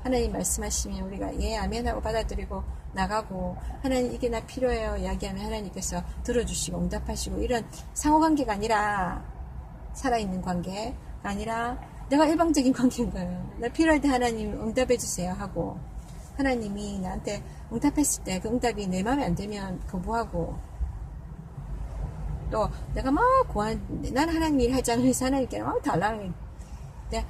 하나님 말씀하시면 우리가 예 아멘 하고 받아들이고 나가고, 하나님 이게 나 필요해요 이야기하면 하나님께서 들어주시고 응답하시고, 이런 상호관계가 아니라, 살아있는 관계가 아니라 내가 일방적인 관계인 거예요. 나 필요할 때 하나님 응답해 주세요 하고, 하나님이 나한테 응답했을 때 그 응답이 내 마음에 안 들면 거부하고, 또 내가 막 난 하나님 일 하지 않으면서 하나님께 막 달라는 데,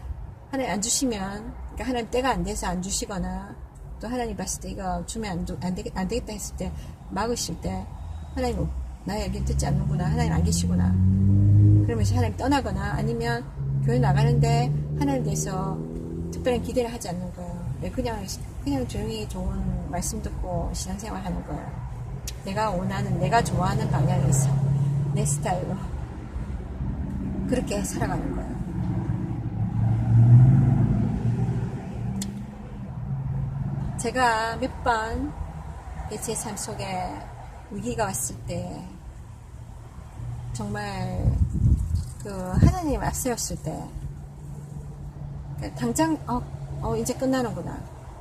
하나님 안 주시면, 그러니까 하나님 때가 안 돼서 안 주시거나, 또 하나님 봤을 때 이거 주면 안 되겠다 했을 때 막으실 때, 하나님 나의 얘기를 듣지 않는구나, 하나님 안 계시구나, 그러면서 하나님 떠나거나, 아니면 교회 나가는데 하나님 대해서 특별한 기대를 하지 않는 거예요. 그냥 조용히 좋은 말씀 듣고 신앙생활 하는 거예요. 내가 원하는, 내가 좋아하는 방향에서 내 스타일로 그렇게 살아가는 거예요. 제가 몇 번 제 삶 속에 위기가 왔을 때, 정말 그 하나님 앞세웠을 때, 당장 이제 끝나는구나,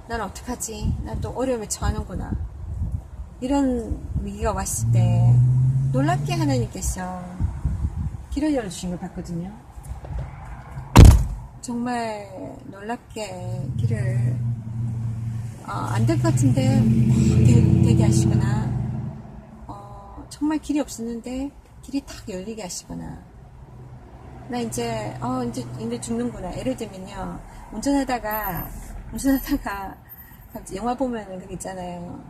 난 어떡하지, 난 또 어려움에 처하는구나, 이런 위기가 왔을 때 놀랍게 하나님께서 길을 열어주신 걸 봤거든요. 정말 놀랍게 길을 안 될 것 같은데 되게 하시거나 정말 길이 없었는데 길이 탁 열리게 하시거나 나 이제 죽는구나. 예를 들면요, 운전하다가 갑자기 영화 보면은 그게 있잖아요,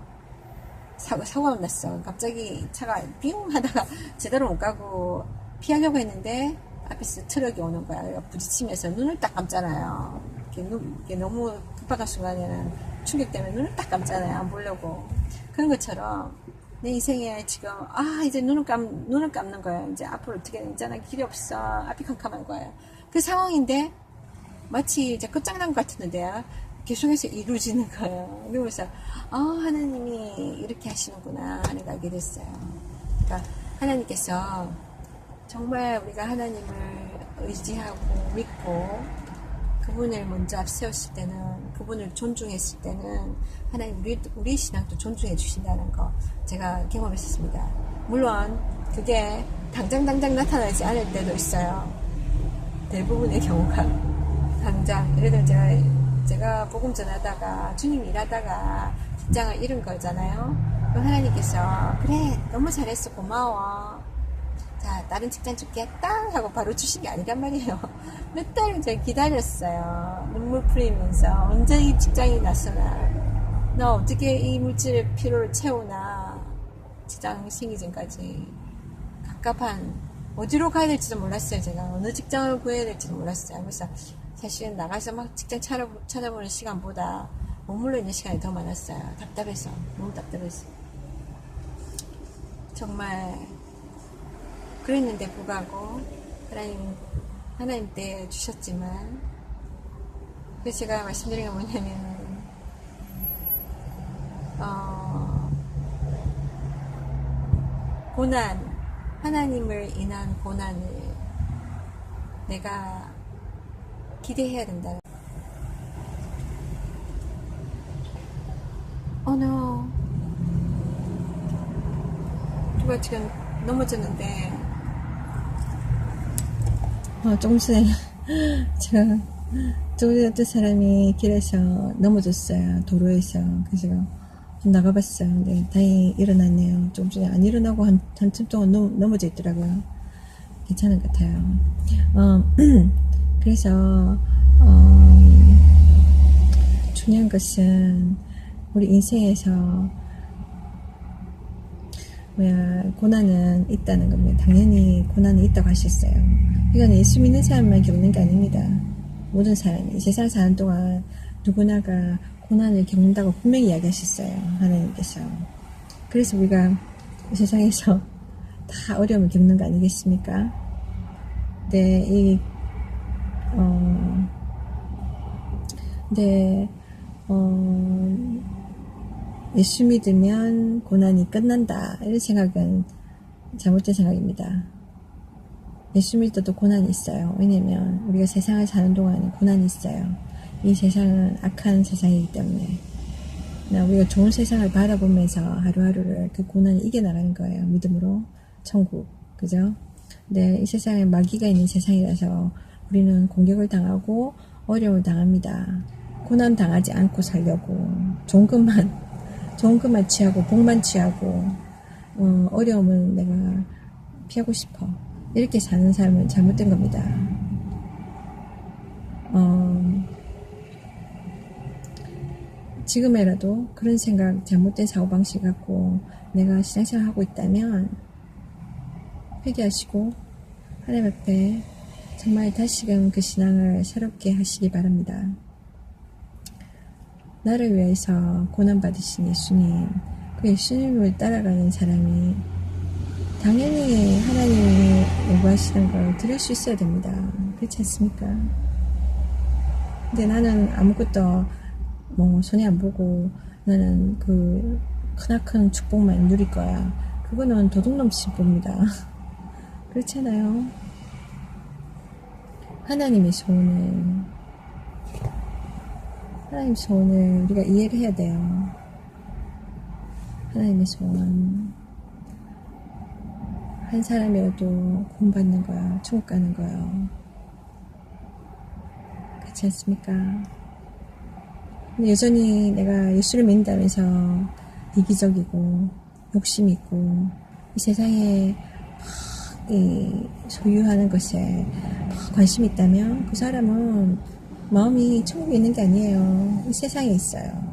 사고가 났어. 갑자기 차가 삥 하다가 제대로 못 가고 피하려고 했는데 앞에서 트럭이 오는 거야. 부딪히면서 눈을 딱 감잖아요. 이게 너무 급박한 순간에는 충격 때문에 눈을 딱 감잖아요. 안 보려고. 그런 것처럼 내 인생에 지금 이제 눈을 감는 거예요. 이제 앞으로 어떻게 되잖아. 길이 없어. 앞이 캄캄한 거예요. 그 상황인데 마치 이제 끝장난 것 같았는데요, 계속해서 이루어지는 거예요. 그러면서 하나님이 이렇게 하시는구나 하는 걸 알게 됐어요. 그러니까 하나님께서 정말 우리가 하나님을 의지하고 믿고 그분을 먼저 앞세웠을 때는, 그분을 존중했을 때는 하나님 우리 신앙도 존중해 주신다는 거 제가 경험했었습니다. 물론 그게 당장 나타나지 않을 때도 있어요. 대부분의 경우가 당장, 예를 들어 제가 복음 전하다가 주님 일하다가 직장을 잃은 거잖아요. 그럼 하나님께서 그래 너무 잘했어 고마워, 자 다른 직장 줄게 딱 하고 바로 주신 게 아니란 말이에요. 몇 달을 제가 기다렸어요. 눈물 뿌리면서 언제 이 직장이 나서나, 나 어떻게 이 물질의 필요를 채우나, 직장 생기 전까지 갑갑한, 어디로 가야 될지도 몰랐어요. 제가 어느 직장을 구해야 될지도 몰랐어요. 그래서 사실은 나가서 막 직장 찾아보는 시간보다 머물러 있는 시간이 더 많았어요. 답답해서, 너무 답답해서. 정말 그랬는데 불구하고 하나님 때 주셨지만, 그래서 제가 말씀드린 게 뭐냐면 고난, 하나님을 인한 고난을 내가 기대해야 된다. no. 누가 지금 넘어졌는데, 조금 전에 제가 어떤 사람이 길에서 넘어졌어요. 도로에서. 그래서 좀 나가봤어요. 근데 다행히 일어났네요. 조금 전에 안 일어나고 한참 동안 넘어져 있더라고요. 괜찮은 것 같아요. 그래서 중요한 것은 우리 인생에서 고난은 있다는 겁니다. 당연히 고난은 있다고 하셨어요. 이건 예수 믿는 사람만 겪는 게 아닙니다. 모든 사람이 세상 사는 동안 누구나가 고난을 겪는다고 분명히 이야기하셨어요. 하나님께서. 그래서 우리가 이 세상에서 다 어려움을 겪는 거 아니겠습니까? 예수 믿으면 고난이 끝난다, 이런 생각은 잘못된 생각입니다. 예수 믿어도 고난이 있어요. 왜냐면 우리가 세상을 사는 동안에 고난이 있어요. 이 세상은 악한 세상이기 때문에 우리가 좋은 세상을 바라보면서 하루하루를 그 고난을 이겨나가는 거예요. 믿음으로. 천국, 그죠? 근데 이 세상에 마귀가 있는 세상이라서 우리는 공격을 당하고 어려움을 당합니다. 고난 당하지 않고 살려고 좋은 것만 취하고 복만 취하고 어려움을 내가 피하고 싶어, 이렇게 사는 삶은 잘못된 겁니다. 지금이라도 그런 생각, 잘못된 사고방식 갖고 내가 신앙생활 하고 있다면 회개하시고 하나님 앞에 정말 다시금 그 신앙을 새롭게 하시기 바랍니다. 나를 위해서 고난받으신 예수님, 그 예수님을 따라가는 사람이 당연히 하나님이 요구하시는 걸 들을 수 있어야 됩니다. 그렇지 않습니까? 근데 나는 아무것도 손해 안 보고 나는 그 크나큰 축복만 누릴 거야. 그거는 도둑 넘친 봅니다. 그렇잖아요. 하나님의 소원을 우리가 이해를 해야 돼요. 하나님의 소원, 한 사람이라도 구원받는 거야, 천국 가는 거야. 그렇지 않습니까? 근데 여전히 내가 예수를 믿는다면서 이기적이고 욕심 있고 이 세상에 이 소유하는 것에 관심이 있다면 그 사람은 마음이 천국에 있는 게 아니에요. 이 세상에 있어요.